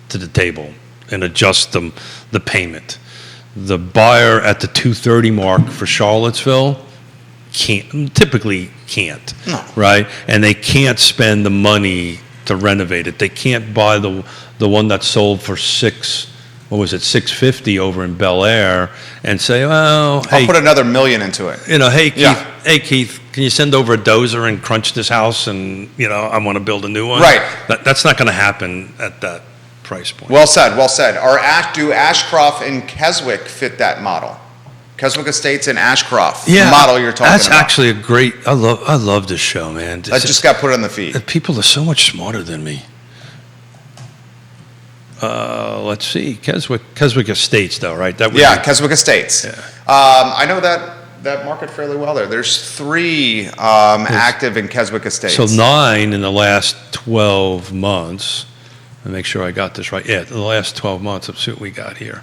to the table and adjust the payment. The buyer at the 230 mark for Charlottesville typically can't, no. Right? And they can't spend the money to renovate it. They can't buy the one that sold for $650 over in Bel Air and say, well, hey, I'll put another $1 million into it. Hey Keith, can you send over a dozer and crunch this house and, I want to build a new one? Right. That's not going to happen at that price point. Well said, well said. Do Ashcroft and Keswick fit that model? Keswick Estates in Ashcroft, Yeah, the model you're talking that's about. actually a great. I love this show, man. That just got put on the feed. People are so much smarter than me. Let's see, Keswick Estates, though, right? That would Yeah, be- Keswick Estates. Yeah. I know that market fairly well there. There's 3 active in Keswick Estates. So 9 in the last 12 months. Let me make sure I got this right. Yeah, the last 12 months. Let's see what we got here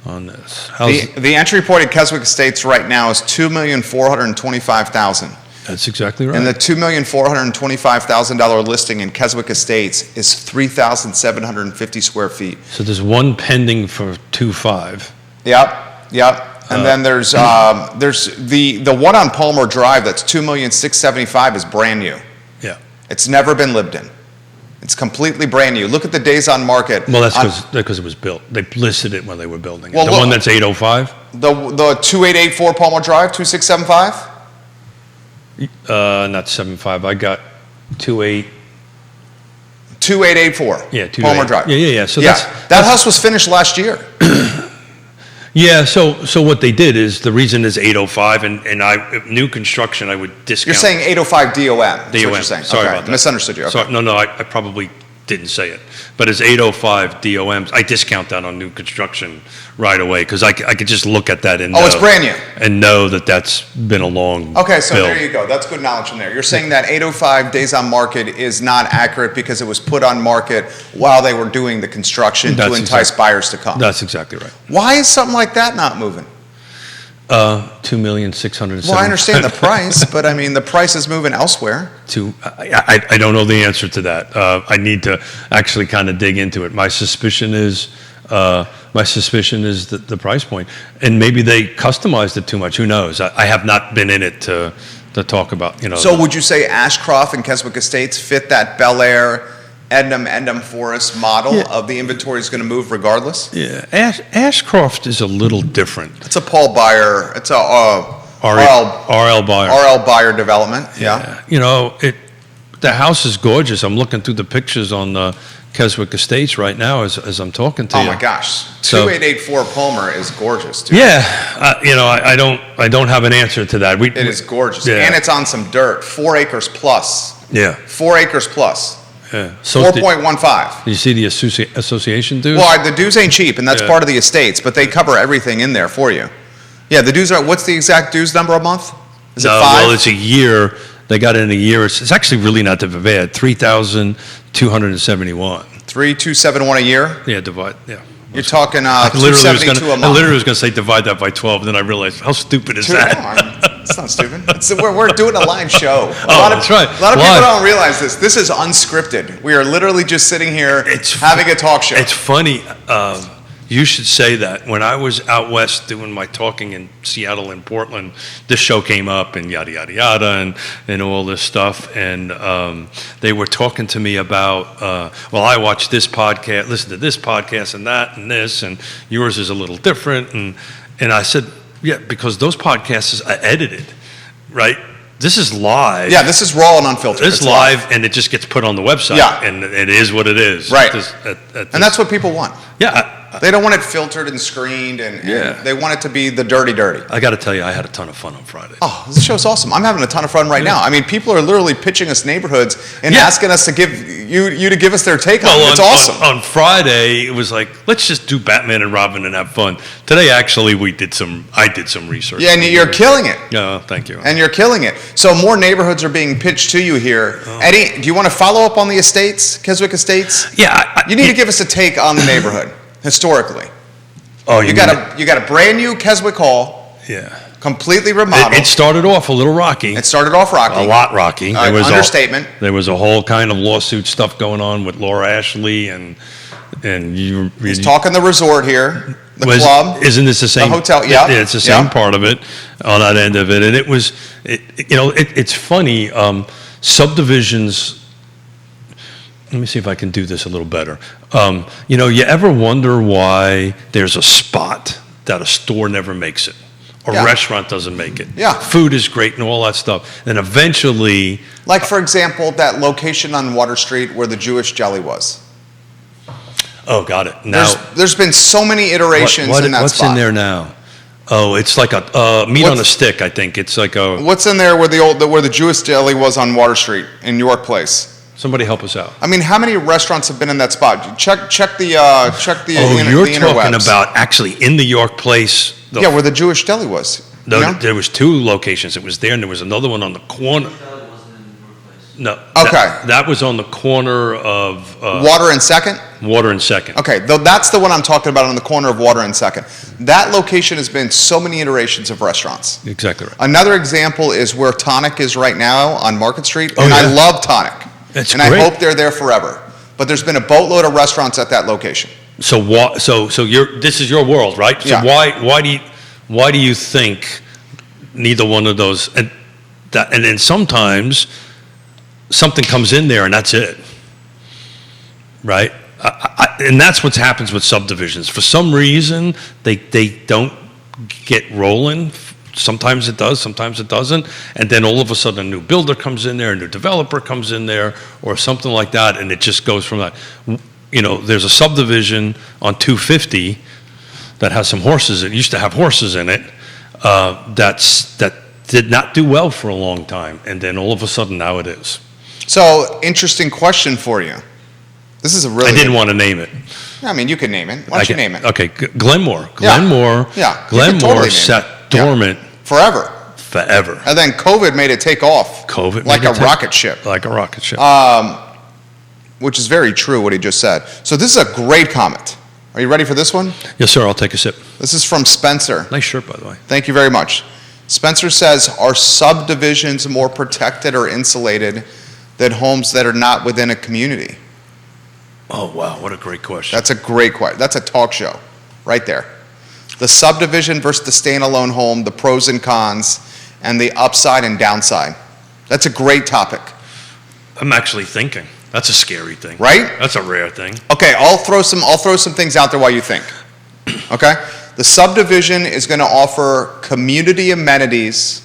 on this. The entry point at Keswick Estates right now is $2,425,000. That's exactly right. And the $2,425,000 listing in Keswick Estates is 3,750 square feet. So there's one pending for 2.5. Yep. And then there's the one on Palmer Drive that's $2,675,000 is brand new. Yeah. It's never been lived in. It's completely brand new. Look at the days on market. Well, that's because it was built. They listed it when they were building it. Well, The look- one that's 805. The 2884 Palmer Drive, 2675. Not 75. I got 28. 2884. Yeah, 28. Palmer Drive. Yeah. So that house was finished last year. Yeah. So what they did is the reason is 805 and new construction I would discount. You're saying 805 DOM. That's what DOM. you're saying. Sorry Okay. about that. Misunderstood you. Okay. No, I probably didn't say it. But it's 805 DOMs. I discount that on new construction right away because I could just look at that and know, it's brand new. and know that that's been a long Okay, so build. there you go. That's good knowledge from there. You're saying that 805 days on market is not accurate because it was put on market while they were doing the construction to entice buyers to come. That's exactly right. Why is something like that not moving? 2,670,000. Well, I understand the price, but I mean the price is moving elsewhere. I don't know the answer to that. I need to actually kind of dig into it. My suspicion is the price point, and maybe they customized it too much. Who knows? I have not been in it to talk about. So would you say Ashcroft and Keswick Estates fit that Bel Air, Ednam Forest model of the inventory is going to move regardless? Yeah, Ashcroft is a little different. It's a Paul Buyer. It's a RL Buyer. RL Buyer development. Yeah. The house is gorgeous. I'm looking through the pictures on the Keswick Estates right now as I'm talking to you. Oh my gosh, So- 2884 Palmer is gorgeous too. Yeah, I don't have an answer to that. It is gorgeous, Yeah. and it's on some dirt. 4 acres plus. Yeah. 4 acres plus. Yeah. So 4.15. you see the association dues? Well, the dues ain't cheap, and that's Yeah. part of the estates, but they cover everything in there for you. Yeah, the dues are. What's the exact dues number a month? Is it 5? Well, it's a year. They got it in a year. It's actually really not that bad. 3,271. 3,271 a year. Yeah, divide. Yeah. You're talking I literally was 272 a I month. literally was going to say divide that by 12, and then I realized how stupid is that? It's not stupid. We're doing a live show. That's right. A lot of people Live. don't realize this. This is unscripted. We are literally just sitting here having a talk show. It's funny. You should say that. When I was out west doing my talking in Seattle and Portland, this show came up and yada, yada, yada, and all this stuff. And they were talking to me about, I watched this podcast, listen to this podcast and that and this, and yours is a little different. And I said, yeah, because those podcasts are edited, right? This is live. Yeah, this is raw and unfiltered. It's live, and it just gets put on the website. Yeah. And it is what it is. Right. And that's what people want. Yeah. They don't want it filtered and screened, and they want it to be the dirty. I got to tell you, I had a ton of fun on Friday. Oh, this show's awesome. I'm having a ton of fun right now. I mean, people are literally pitching us neighborhoods and asking us to give you to give us their take on it. It's awesome. On Friday, it was like, let's just do Batman and Robin and have fun. Today, actually, I did some research. Yeah, and you're killing it. Yeah, thank you. And you're killing it. So more neighborhoods are being pitched to you here. Eddie, do you want to follow up on the estates, Keswick Estates? Yeah. You need to give us a take on the neighborhood, historically. Oh, You got a brand new Keswick Hall, completely remodeled. It started off a little rocky. It started off rocky. A lot rocky. Understatement. There was a whole kind of lawsuit stuff going on with Laura Ashley and you. He's talking the resort here, the club. Isn't this the same? The hotel, yeah. It's the same part of it, on that end of it. And it was, it's funny, subdivisions. Let me see if I can do this a little better. You ever wonder why there's a spot that a store never makes it? A restaurant doesn't make it. Yeah. Food is great and all that stuff. And eventually... Like, for example, that location on Water Street where the Jewish deli was. Oh, got it. Now, There's been so many iterations in that what's spot. in there now? Oh, it's like a meat on a What's- stick, I think. It's like a... What's in there where the Jewish deli was on Water Street in York Place? Somebody help us out. I mean, how many restaurants have been in that spot? Check the Oh, you're the talking interwebs. about actually in the York Place. Yeah, where the Jewish deli was. No, you know? there was two locations. It was there, and there was another one on the corner. No. Okay. That was on the corner of Water and Second? Water and Second. Okay, though that's the one I'm talking about on the corner of Water and Second. That location has been so many iterations of restaurants. Exactly right. Another example is where Tonic is right now on Market Street, Oh, and I yeah. love Tonic. That's and great. I hope they're there forever. But there's been a boatload of restaurants at that location. So this is your world, right? So Yeah. why do you think neither one of those and then sometimes something comes in there and that's it, right? And that's what happens with subdivisions. For some reason, they don't get rolling. Sometimes it does, sometimes it doesn't. And then all of a sudden, a new builder comes in there, a new developer comes in there, or something like that, and it just goes from that. You know, there's a subdivision on 250 that has some horses. It used to have horses in it. That did not do well for a long time, and then all of a sudden, now it is. So, interesting question for you. This is a really... I didn't want to name it. I mean, you can name it. Why don't you name it? Okay, Glenmore. Yeah. Glenmore. Yeah, you can Glenmore totally name sat it. Yeah. dormant Forever. forever. And then COVID made it take off. COVID Like made a it take- rocket ship. Like a rocket ship. Which is very true, what he just said. So this is a great comment. Are you ready for this one? Yes, sir. I'll take a sip. This is from Spencer. Nice shirt, by the way. Thank you very much. Spencer says, are subdivisions more protected or insulated than homes that are not within a community? Oh, wow. What a great question. That's a great question. That's a talk show right there. The subdivision versus the standalone home, the pros and cons, and the upside and downside. That's a great topic, I'm actually thinking. That's a scary thing. right? That's a rare thing. Okay, I'll throw some things out there while you think. Okay? The subdivision is going to offer community amenities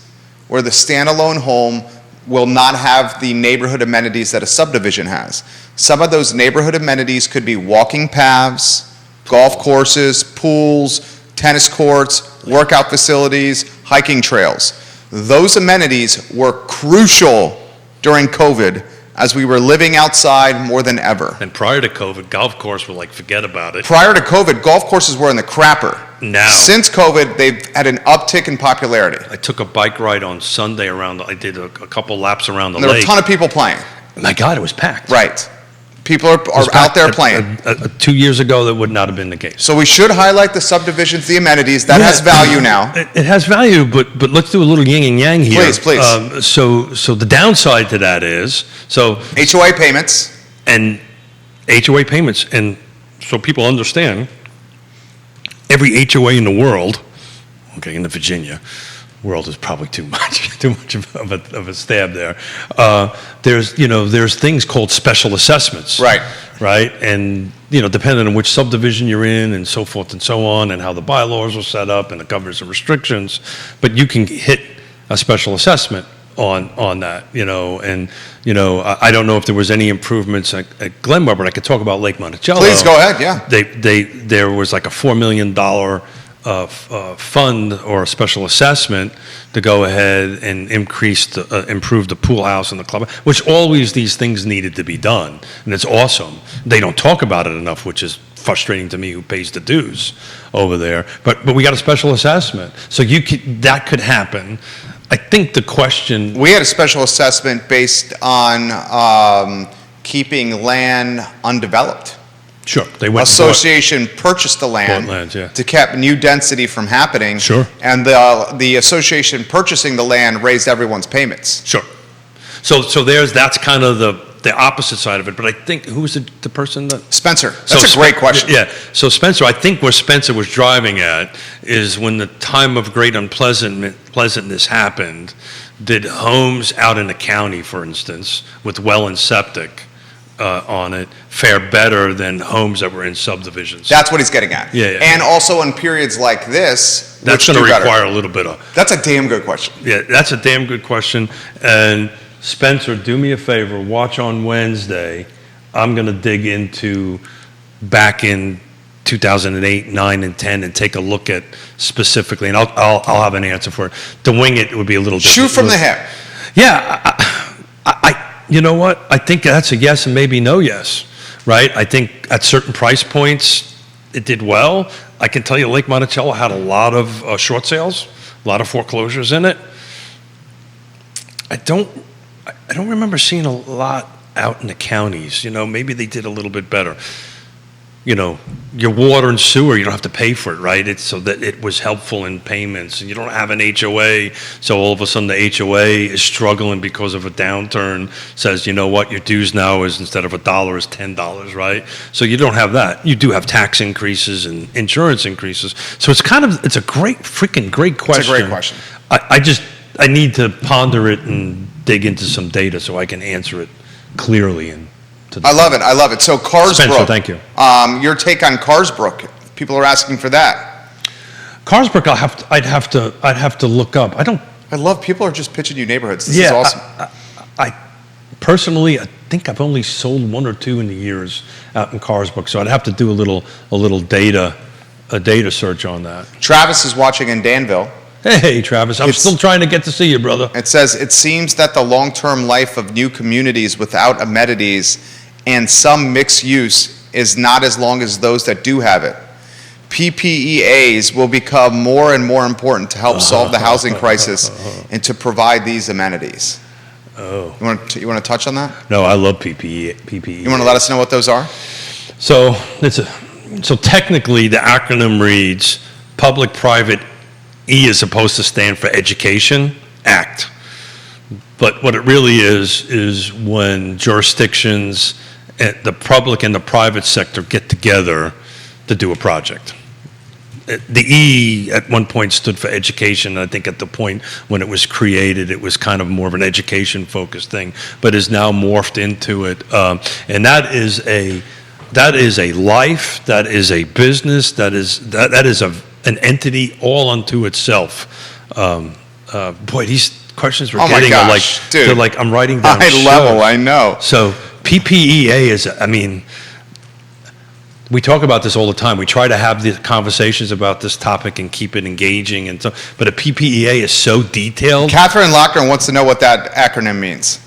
where the standalone home will not have the neighborhood amenities that a subdivision has. Some of those neighborhood amenities could be walking paths, golf courses, pools, tennis courts, workout facilities, hiking trails. Those amenities were crucial during COVID as we were living outside more than ever. And prior to COVID, golf course were like, forget about it. Prior to COVID, golf courses were in the crapper. Now. Since COVID, they've had an uptick in popularity. I took a bike ride on Sunday I did a couple laps around the And there were a lake. ton of people playing. My God, it was packed. Right. People are It was out there packed. playing. 2 years ago, that would not have been the case. So we should highlight the subdivisions, the amenities. That has value now. It has value, but let's do a little yin and yang here. Please. So the downside to that is, HOA payments. and HOA payments, and so people understand, every HOA in the world, okay, in the Virginia world is probably too much of a stab there. There's things called special assessments. Right, and depending on which subdivision you're in, and so forth and so on, and how the bylaws are set up, and the governors and restrictions, but you can hit a special assessment on that, and I don't know if there was any improvements at Glenmore, but I could talk about Lake Monticello. Please go ahead. Yeah. There was like a $4 million fund or a special assessment to go ahead and improve the pool house and the club, which always these things needed to be done, and it's awesome. They don't talk about it enough, which is frustrating to me, who pays the dues over there. But we got a special assessment, so that could happen. I think the question... We had a special assessment based on keeping land undeveloped. Sure. They went Association purchased the land bought land, yeah. to keep new density from happening. Sure. And the association purchasing the land raised everyone's payments. Sure. So that's kind of the opposite side of it. But I think, who was the person that... Spencer, that's a great question. Yeah. So Spencer, I think where Spencer was driving at is when the time of great unpleasantness happened, did homes out in the county, for instance, with well and septic on it, fare better than homes that were in subdivisions? That's what he's getting at. Yeah. And also in periods like this, That's which going to do better? require a little bit of... That's a damn good question. Yeah, that's a damn good question. And Spencer, do me a favor, watch on Wednesday. I'm going to dig into back in 2008, 9, and 10 and take a look at specifically, and I'll have an answer for it. To wing it would be a little different. Shoot from the hip. Yeah, I you know what? I think that's a yes and maybe no yes, right? I think at certain price points, it did well. I can tell you Lake Monticello had a lot of short sales, a lot of foreclosures in it. I don't remember seeing a lot out in the counties. Maybe they did a little bit better. Your water and sewer, you don't have to pay for it, right? It's so that it was helpful in payments, and you don't have an HOA, so all of a sudden the HOA is struggling because of a downturn, says, you know what, your dues now is, instead of $1, is $10, right? So you don't have that. You do have tax increases and insurance increases. So it's a great question. It's a great question. I need to ponder it and dig into some data so I can answer it clearly. I love it. So Carsbrook. Spencer, thank you. Your take on Carsbrook? People are asking for that. Carsbrook, I'd have to look up. I love people are just pitching you neighborhoods. This is awesome. I personally, I think I've only sold one or two in the years out in Carsbrook, so I'd have to do a little data search on that. Travis is watching in Danville. Hey, Travis, I'm still trying to get to see you, brother. It says, it seems that the long-term life of new communities without amenities and some mixed use is not as long as those that do have it. PPEAs will become more and more important to help solve the housing crisis and to provide these amenities. Oh. You want to touch on that? No, I love PPE. You want to let us know what those are? So technically the acronym reads Public-Private E is supposed to stand for Education Act. But what it really is when jurisdictions, the public and the private sector get together to do a project. The E at one point stood for education. I think at the point when it was created, it was kind of more of an education-focused thing, but is now morphed into it. And that is a life, that is a business, that is an entity all unto itself. Boy, these questions we're getting are like, dude, they're like I'm writing down. High level, I know. So PPEA is, we talk about this all the time. We try to have the conversations about this topic and keep it engaging, and so. But a PPEA is so detailed. Catherine Lochner wants to know what that acronym means.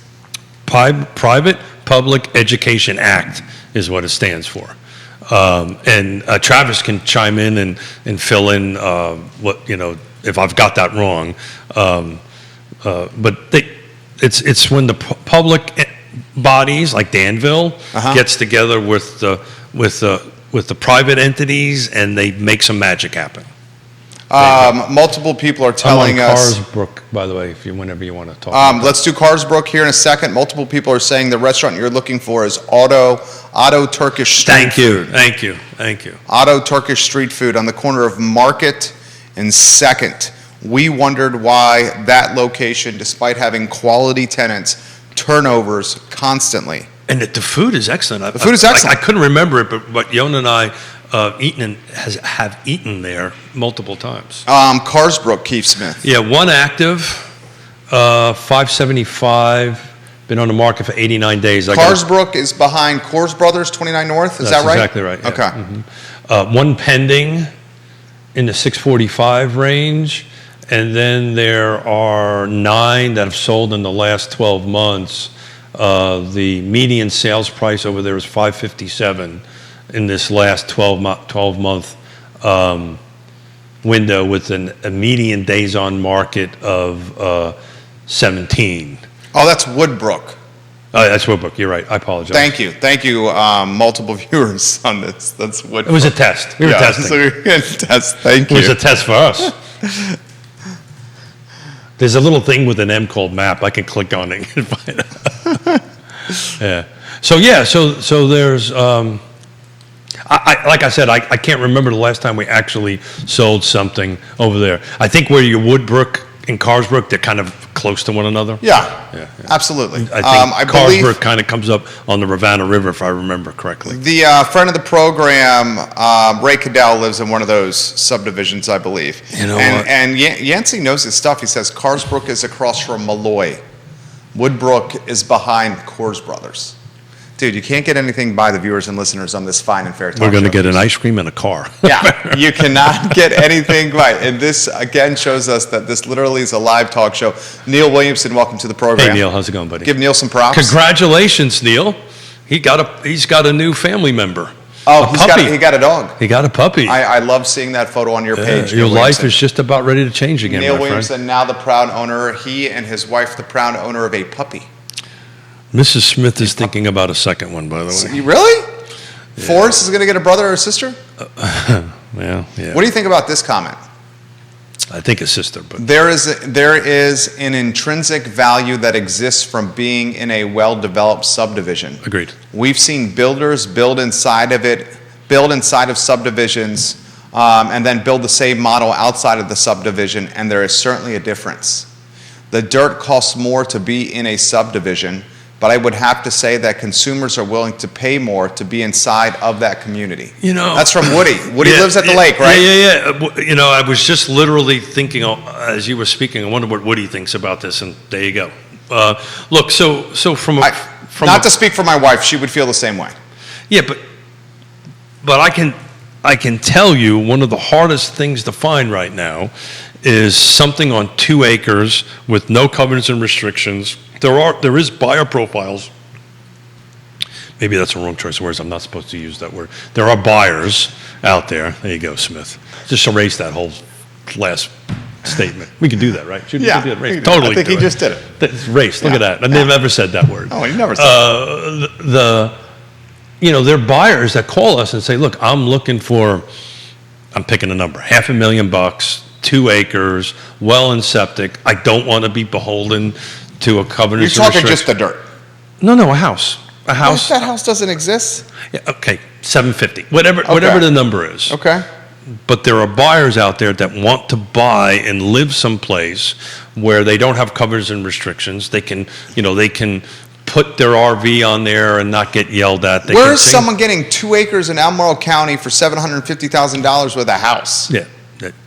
Private Public Education Act is what it stands for. And Travis can chime in and fill in if I've got that wrong. But it's when the public bodies like Danville gets together with the private entities and they make some magic happen. Multiple people are telling us. Carsbrook, by the way, whenever you want to talk. Let's do Carsbrook here in a second. Multiple people are saying the restaurant you're looking for is Otto Turkish Street Food. Thank you. Otto Turkish Street Food on the corner of Market and 2nd. We wondered why that location, despite having quality tenants, turnovers constantly. And the food is excellent. The food is excellent. I couldn't remember it, but Yonna and I have eaten there multiple times. Carsbrook, Keith Smith. Yeah, one active, 575. Been on the market for 89 days. Carsbrook is behind Coors Brothers, 29 North. Is that right? That's exactly right. Yeah. Okay. Mm-hmm. One pending in the 645 range, and then there are 9 that have sold in the last 12 months. The median sales price over there is $557 in this last 12-month window, with a median days on market of 17. Oh, that's Woodbrook. Oh, that's Woodbrook. You're right. I apologize. Thank you. Multiple viewers on this. That's Woodbrook. It was a test. We were testing. So we were going to test. Thank you. It was a test for us. There's a little thing with an M called map. I can click on it and find it. Yeah. So there's. Like I said, I can't remember the last time we actually sold something over there. I think where your Woodbrook and Carsbrook, they're kind of close to one another. Yeah. Absolutely. I think Carsbrook kind of comes up on the Ravenna River, if I remember correctly. The friend of the program, Ray Cadell, lives in one of those subdivisions, I believe. You know and, what? And Yancey knows his stuff. He says Carsbrook is across from Malloy. Woodbrook is behind Coors Brothers. Dude, you can't get anything by the viewers and listeners on this fine and fair talk We're going to show. get an ice cream and a car. Yeah, you cannot get anything by. And this, again, shows us that this literally is a live talk show. Neil Williamson, welcome to the program. Hey, Neil, how's it going, buddy? Give Neil some props. Congratulations, Neil. He's got a new family member. Oh, puppy. he got a dog. He got a puppy. I love seeing that photo on your page. Your life is just about ready to change again, Neil my Williamson, friend. now the proud owner, he and his wife, the proud owner of a puppy. Mrs. Smith is thinking about a second one, by the way. You really? Yeah. Forrest is going to get a brother or a sister? Yeah. What do you think about this comment? I think a sister, but There is an intrinsic value that exists from being in a well-developed subdivision. agreed. We've seen builders build inside of subdivisions, and then build the same model outside of the subdivision, and there is certainly a difference. The dirt costs more to be in a subdivision, but I would have to say that consumers are willing to pay more to be inside of that community. That's from Woody. Woody lives at the lake, right? Yeah. I was just literally thinking, as you were speaking, I wonder what Woody thinks about this, and there you go. Look, so from not to speak for my wife, she would feel the same way. Yeah, but I can tell you one of the hardest things to find right now is something on 2 acres with no covenants and restrictions. There is buyer profiles. Maybe that's a wrong choice of words. I'm not supposed to use that word. There are buyers out there. There you go, Smith. Just erase that whole last statement. We can do that, right? Yeah, Totally. I think he just did it. It's erased. Look at that. I never said that word. Oh, he never said that. There are buyers that call us and say, look, I'm picking a number, $500,000, 2 acres, well and septic. I don't want to be beholden to a covenant. You're talking just the dirt. No, a house. A house. That house doesn't exist. Yeah, okay, $750. Whatever the number is. Okay. But there are buyers out there that want to buy and live someplace where they don't have covenants and restrictions. They can put their RV on there and not get yelled at. Where is someone getting 2 acres in Albemarle County for $750,000 with a house? Yeah,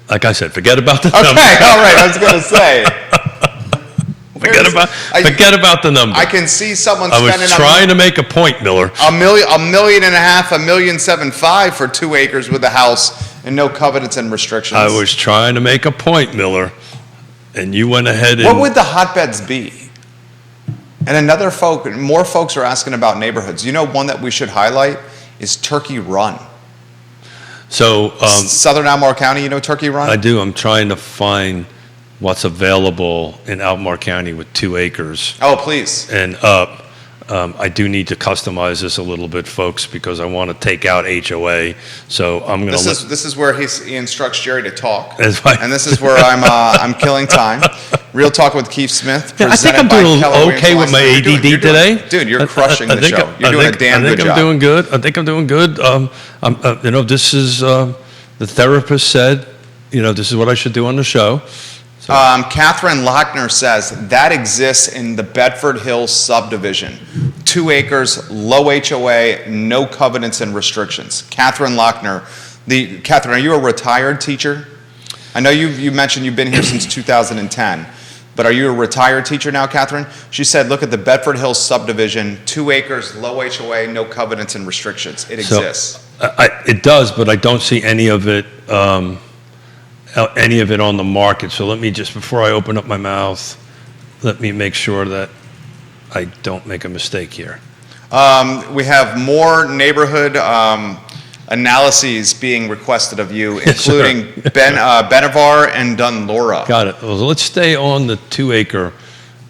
like I said, forget about the number. Okay, all right, I was going to say. Forget about the number. I can see someone I spending was trying to make a point, Miller. $1.5 million, $1.75 million for 2 acres with a house and no covenants and restrictions. I was trying to make a point, Miller, and you went ahead and... What would the hotbeds be? And more folks are asking about neighborhoods. One that we should highlight is Turkey Run. So... Southern Albemarle County, Turkey Run? I do. I'm trying to find what's available in Albemarle County with 2 acres. Oh, please. And up. I do need to customize this a little bit, folks, because I want to take out HOA. So I'm going to. This is where he instructs Jerry to talk, right. And this is where I'm killing time. Real Talk with Keith Smith. Yeah, I think I'm doing okay with my ADD today. Dude, you're crushing the show. You're doing a damn good job. I think I'm doing good. This is the therapist said. This is what I should do on the show. So. Catherine Lochner says that exists in the Bedford Hills subdivision. 2 acres, low HOA, no covenants and restrictions. Catherine Lochner. Catherine, are you a retired teacher? I know you mentioned you've been here since 2010, but are you a retired teacher now, Catherine? She said, look at the Bedford Hills subdivision, 2 acres, low HOA, no covenants and restrictions. It exists. It does, but I don't see any of it on the market. So let me just, before I open up my mouth, let me make sure that I don't make a mistake here. We have more neighborhood analyses being requested of you, including Benavar and Dunlora. Got it. Well, let's stay on the 2 acre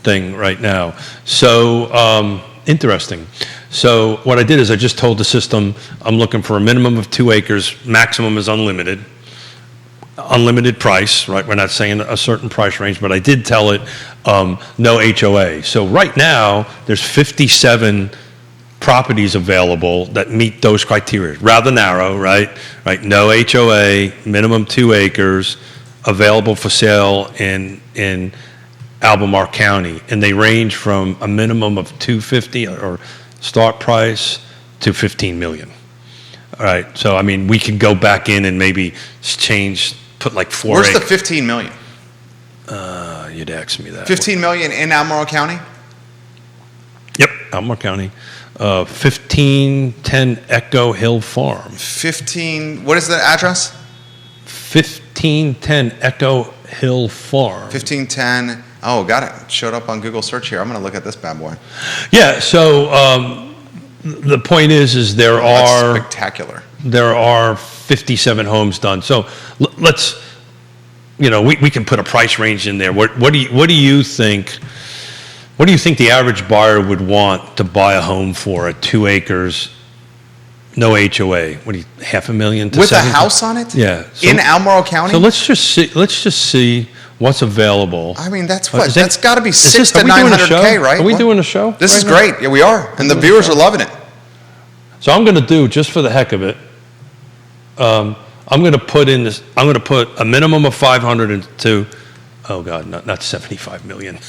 thing right now. So interesting. So what I did is I just told the system I'm looking for a minimum of 2 acres, maximum is unlimited price, right? We're not saying a certain price range, but I did tell it no HOA. So right now, there's 57 properties available that meet those criteria. Rather narrow, right? Right. No HOA, minimum 2 acres, available for sale in Albemarle County, and they range from a minimum of $250 or start price to $15 million. All right. So I mean, we can go back in and maybe change. Put like 4 Where's the $15 million? You'd ask me that. $15 million in Albemarle County? Yep, Albemarle County. 1510 Echo Hill Farm. 15, what is the address? 1510 Echo Hill Farm. 1510, oh, got it. Showed up on Google search here. I'm going to look at this bad boy. Yeah, so the point is there That's spectacular. There are 57 homes done. So let's, we can put a price range in there. What do you think? What do you think the average buyer would want to buy a home for at 2 acres, no HOA? What do you, $500,000 to with a 70? house on it? Yeah. So, in Albemarle County? So let's just see what's available. I mean, that's what? That's got to be $600 to are we doing a show? $900K, right? Are we doing a show? This right is now? great. Yeah, we are. And the viewers are loving it. So I'm going to do, just for the heck of it, I'm going to put a minimum of 500 to, oh God, not 75 million,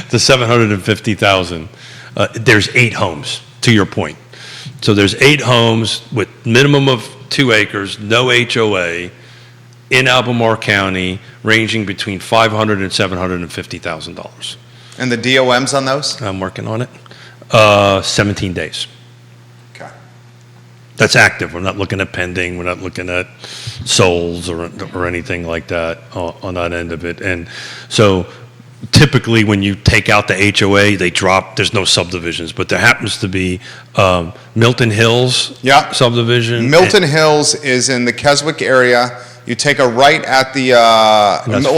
to 750,000. There's 8 homes, to your point. So there's 8 homes with minimum of 2 acres, no HOA, in Albemarle County, ranging between $500,000 and $750,000. And the DOMs on those? I'm working on it. 17 days. Okay. That's active. We're not looking at pending. We're not looking at souls or anything like that on that end of it. And so typically when you take out the HOA, they drop. There's no subdivisions, but there happens to be Milton Hills subdivision. Milton Hills is in the Keswick area. You take a right at the,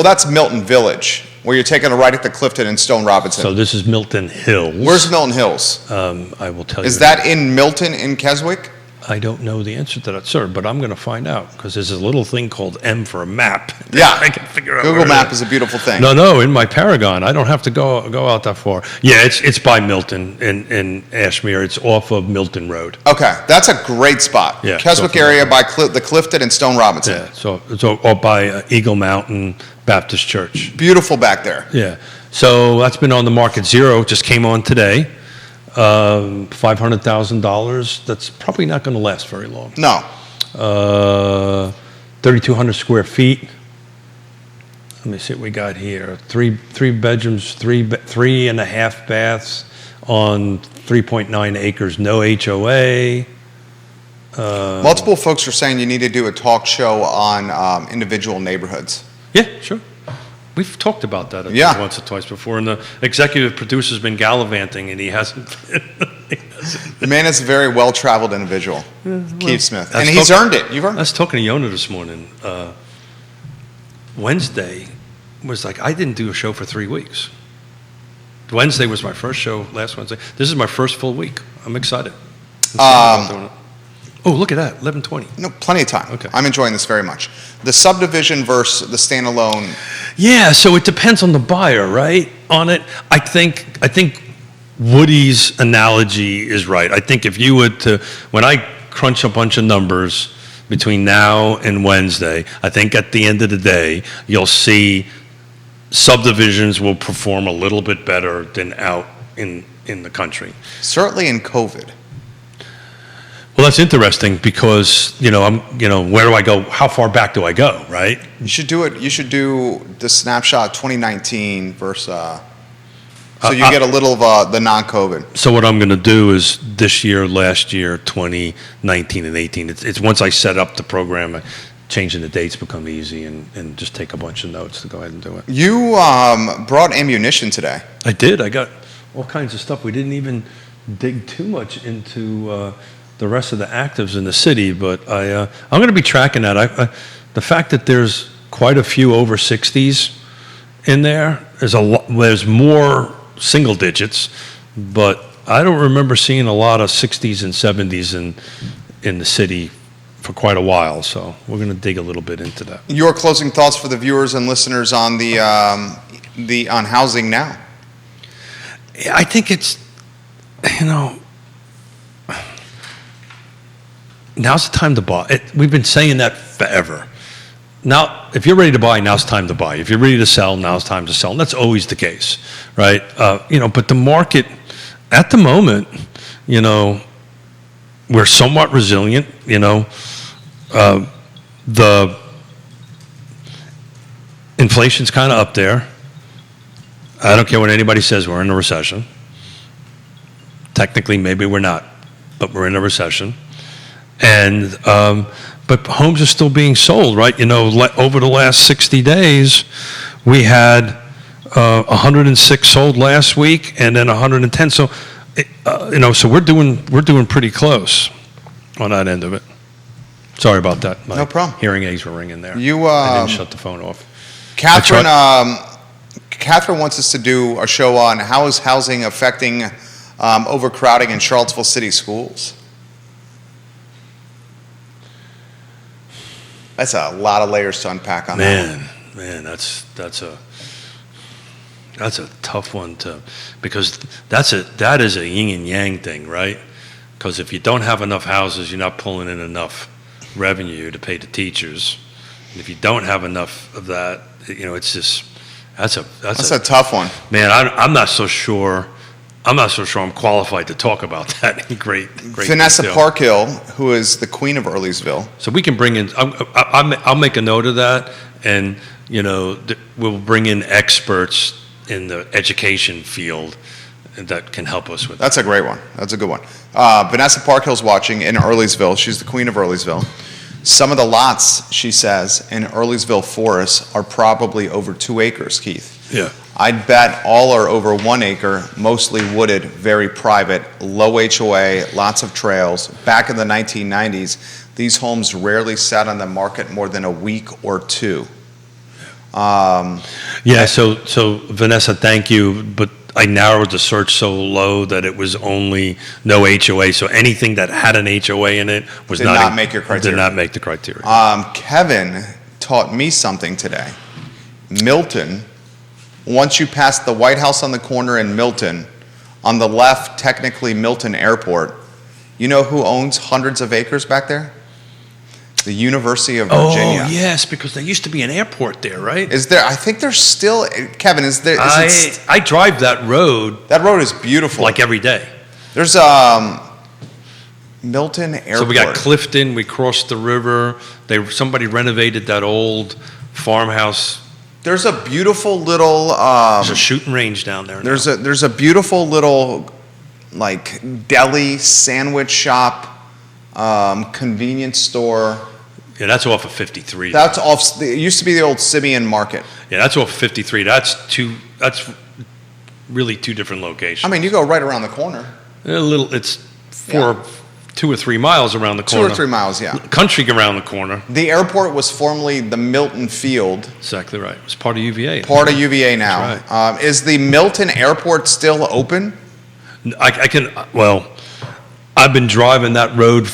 that's Milton Village, where you're taking a right at the Clifton and Stone Robinson. So this is Milton Hills. Where's Milton Hills? I will tell you. Is that in Milton in Keswick? I don't know the answer to that, sir, but I'm going to find out because there's a little thing called M for a map. Yeah. I can figure out. Google Map is a beautiful thing. No, in my Paragon. I don't have to go out that far. Yeah, it's by Milton in Ashmere. It's off of Milton Road. Okay, that's a great spot. Yeah, Keswick area by the Clifton and Stone Robinson. Yeah, so it's or by Eagle Mountain Baptist Church. Beautiful back there. Yeah, so that's been on the market. Zero just came on today. $500,000. That's probably not going to last very long. No. 3,200 square feet. Let me see what we got here. Three bedrooms, three and a half baths on 3.9 acres, no HOA. Multiple folks are saying you need to do a talk show on individual neighborhoods. Yeah, sure. We've talked about that once or twice before, and the executive producer's been gallivanting, and he hasn't. The man is a very well-traveled individual, Keith Smith, and he's earned it. You've earned it. I was talking to Yonna this morning. Wednesday was like, I didn't do a show for 3 weeks. Wednesday was my first show last Wednesday. This is my first full week. I'm excited. Oh, look at that, 11:20. No, plenty of time. Okay. I'm enjoying this very much. The subdivision versus the standalone. Yeah, so it depends on the buyer, right? On it, I think Woody's analogy is right. I think if you would when I crunch a bunch of numbers between now and Wednesday, I think at the end of the day, you'll see subdivisions will perform a little bit better than out in the country. Certainly in COVID. Well, that's interesting because, where do I go? How far back do I go, right? You should do it. You should do the snapshot 2019 versus, so you get a little of the non-COVID. So what I'm going to do is this year, last year, 2019 and 18. It's once I set up the program, changing the dates become easy and just take a bunch of notes to go ahead and do it. You brought ammunition today. I did. I got all kinds of stuff. We didn't even dig too much into the rest of the actives in the city, but I'm going to be tracking that. The fact that there's quite a few over 60s in there, there's more single digits, but I don't remember seeing a lot of 60s and 70s in the city for quite a while, so we're going to dig a little bit into that. Your closing thoughts for the viewers and listeners on on housing now? I think it's, now's the time to buy. We've been saying that forever. Now, if you're ready to buy, now's the time to buy. If you're ready to sell, now's the time to sell. And that's always the case, right? But the market, at the moment, we're somewhat resilient. The inflation's kind of up there. I don't care what anybody says, we're in a recession. Technically, maybe we're not, but we're in a recession. And but homes are still being sold, right? Over the last 60 days, we had 106 sold last week, and then 110. So, so we're doing pretty close on that end of it. Sorry about that. My No problem. Hearing aids were ringing there. I didn't shut the phone off. Catherine wants us to do a show on how is housing affecting overcrowding in Charlottesville city schools. That's a lot of layers to unpack on that. Man, that's a tough one because that is a yin and yang thing, right? Because if you don't have enough houses, you're not pulling in enough revenue to pay the teachers. And if you don't have enough of that, it's just that's a tough one. Man, I'm not so sure. I'm qualified to talk about that in great Vanessa detail. Parkhill, who is the queen of Earlysville. So we can bring in. I'll make a note of that, and we'll bring in experts in the education field that can help us with. That's a great one. That's a good one. Vanessa Parkhill's watching in Earlysville. She's the queen of Earlysville. Some of the lots, she says, in Earlysville Forest are probably over 2 acres, Keith. Yeah. I'd bet all are over 1 acre, mostly wooded, very private, low HOA, lots of trails. Back in the 1990s, these homes rarely sat on the market more than a week or two. So Vanessa, thank you, but I narrowed the search so low that it was only no HOA. So anything that had an HOA in it did not make your criteria. Did not make the criteria. Kevin taught me something today. Milton, once you pass the White House on the corner in Milton, on the left, technically Milton Airport, you know who owns hundreds of acres back there? The University of Virginia. Oh, yes, because there used to be an airport there, right? Is there? I think there's still. Kevin, is there? I drive that road. That road is beautiful. Like every day. There's Milton Airport. So we got Clifton. We crossed the river. Somebody renovated that old farmhouse. There's a beautiful little. There's a shooting range down there. There's a beautiful little, like deli sandwich shop, convenience store. Yeah, that's off of 53. That's off. It used to be the old Simeon Market. Yeah, that's off of 53. That's really two different locations. I mean, you go right around the corner. It's 2 or 3 miles around the corner. 2 or 3 miles, yeah. Country around the corner. The airport was formerly the Milton Field. Exactly right. It's part of UVA. Part of UVA now. That's right. Is the Milton Airport still open? I've been driving that road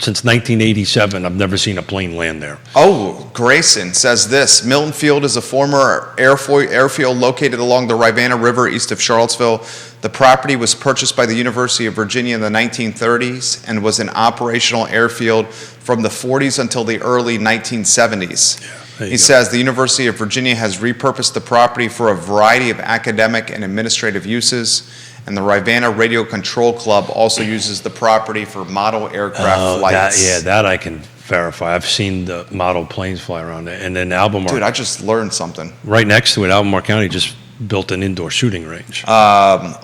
since 1987. I've never seen a plane land there. Oh, Grayson says this. Milton Field is a former airfield located along the Rivanna River east of Charlottesville. The property was purchased by the University of Virginia in the 1930s and was an operational airfield from the 40s until the early 1970s. He says the University of Virginia has repurposed the property for a variety of academic and administrative uses. And the Rivanna Radio Control Club also uses the property for model aircraft flights. That I can verify. I've seen the model planes fly around there. And then Albemarle. Dude, I just learned something. Right next to it, Albemarle County just built an indoor shooting range. Kevin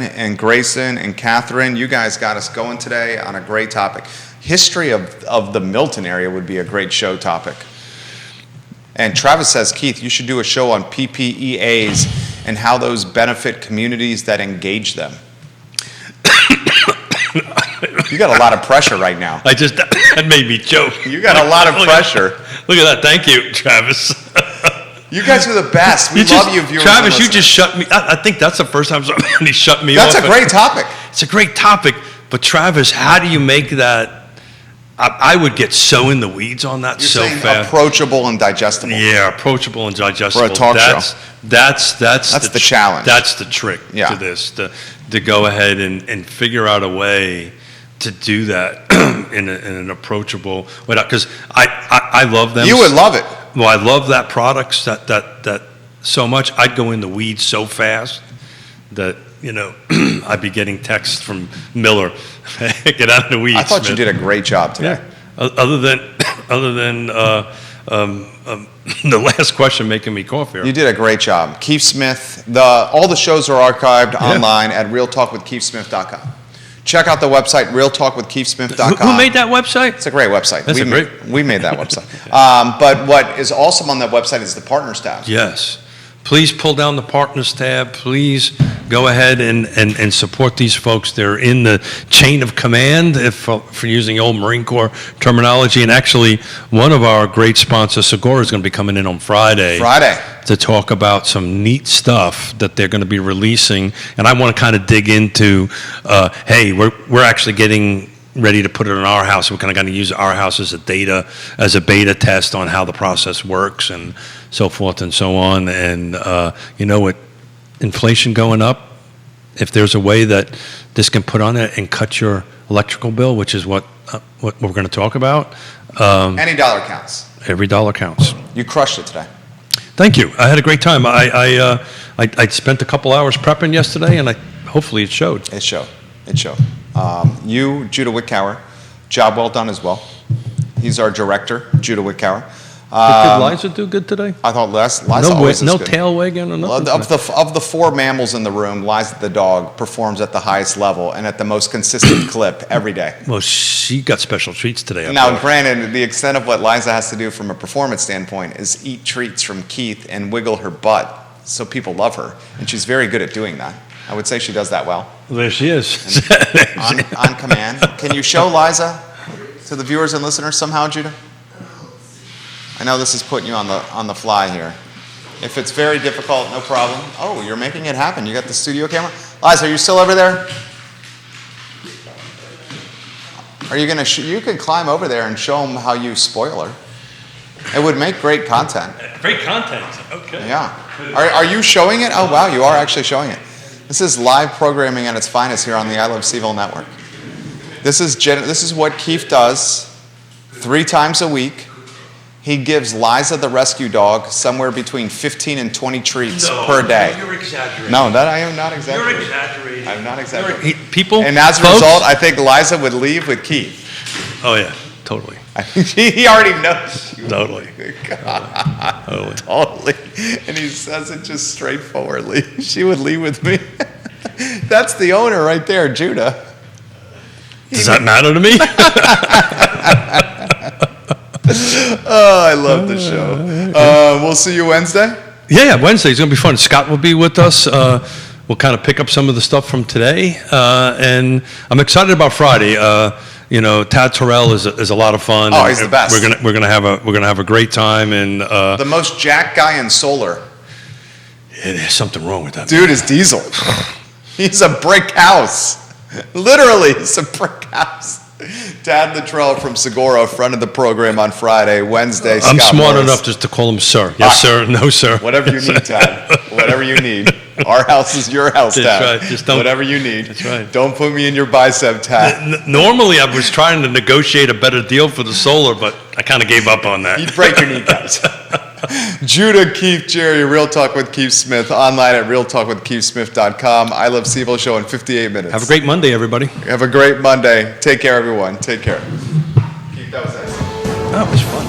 and Grayson and Catherine, you guys got us going today on a great topic. History of the Milton area would be a great show topic. And Travis says, Keith, you should do a show on PPEAs and how those benefit communities that engage them. You got a lot of pressure right now. That made me choke. You got a lot of pressure. Look at that. Thank you, Travis. You guys are the best. We love you, viewers. Travis, you just shut me. I think that's the first time somebody shut me off. That's a great topic. It's a great topic. But Travis, how do you make that? I would get so in the weeds on that You're so saying fast. Approachable and digestible. Yeah, approachable and digestible. For a talk show. That's the challenge. That's the trick to this. To go ahead and figure out a way to do that in an approachable way. Because I love them. You would love it. Well, I love that products that so much. I'd go in the weeds so fast that I'd be getting texts from Miller. Get out of the weeds. I thought you did a great job today. Yeah. Other than the last question making me cough here. You did a great job. Keith Smith, all the shows are archived online at realtalkwithkeithsmith.com. Check out the website, realtalkwithkeithsmith.com. Who made that website? It's a great website. We made that website. But what is awesome on that website is the Partners tab. Yes. Please pull down the Partners tab. Please go ahead and support these folks. They're in the chain of command, if for using old Marine Corps terminology. And actually, one of our great sponsors, Sigora, is going to be coming in on Friday to talk about some neat stuff that they're going to be releasing. And I want to kind of dig into, hey, we're actually getting ready to put it in our house. We're kind of going to use our house as a beta test on how the process works and so forth and so on. And with inflation going up, if there's a way that this can put on it and cut your electrical bill, which is what we're going to talk about. Any dollar counts. Every dollar counts. You crushed it today. Thank you. I had a great time. I spent a couple hours prepping yesterday, and hopefully it showed. It showed. You, Judah Wickower, job well done as well. He's our director, Judah Wickower. Did Liza do good today? I thought Liza always is no good. Tail wagging or nothing? Of the four mammals in the room, Liza the dog performs at the highest level and at the most consistent clip every day. Well, she got special treats today. Now, granted, the extent of what Liza has to do from a performance standpoint is eat treats from Keith and wiggle her butt so people love her, and she's very good at doing that. I would say she does that well. There she is. on command. Can you show Liza to the viewers and listeners somehow, Judah? I know this is putting you on the fly here. If it's very difficult, no problem. Oh, you're making it happen. You got the studio camera? Liza, are you still over there? Are you you can climb over there and show them how you spoil her. It would make great content. Great content. Okay. Yeah. Are you showing it? Oh, wow, you are actually showing it. This is live programming at its finest here on the I Love CVille Network. This is what Keith does 3 times a week. He gives Liza the rescue dog somewhere between 15 and 20 treats per day. You're exaggerating. No, that I am not exaggerating. You're exaggerating. I'm not exaggerating. And as a result, I think Liza would leave with Keith. Oh, yeah, totally. He already knows. Totally. Totally. And he says it just straightforwardly. She would leave with me. That's the owner right there, Judah. Does that matter to me? Oh, I love the show. We'll see you Wednesday? Yeah, Wednesday's going to be fun. Scott will be with us. We'll kind of pick up some of the stuff from today. And I'm excited about Friday. Tad Terrell is a lot of fun. Oh, he's the best. We're gonna have a great time. And the most jacked guy in solar. There's something wrong with that. Dude is diesel. He's a brick house. Literally, it's a brick house. Tad Luttrell from Sigora fronted the program on Friday. Wednesday, I'm Scott smart Morris. enough just to call him sir. Yes, sir. No, sir. Whatever you need, Tad. Whatever you need. Our house is your house, Tad. That's right. Just don't. Whatever you need. That's right. Don't put me in your bicep, Tad. Normally, I was trying to negotiate a better deal for the solar, but I kind of gave up on that. You'd break your kneecaps. Judah, Keith, Jerry, Real Talk with Keith Smith, online at realtalkwithkeithsmith.com. I Love CVille show in 58 minutes. Have a great Monday, everybody. Have a great Monday. Take care, everyone. Take care. Keith, that was excellent. That was fun.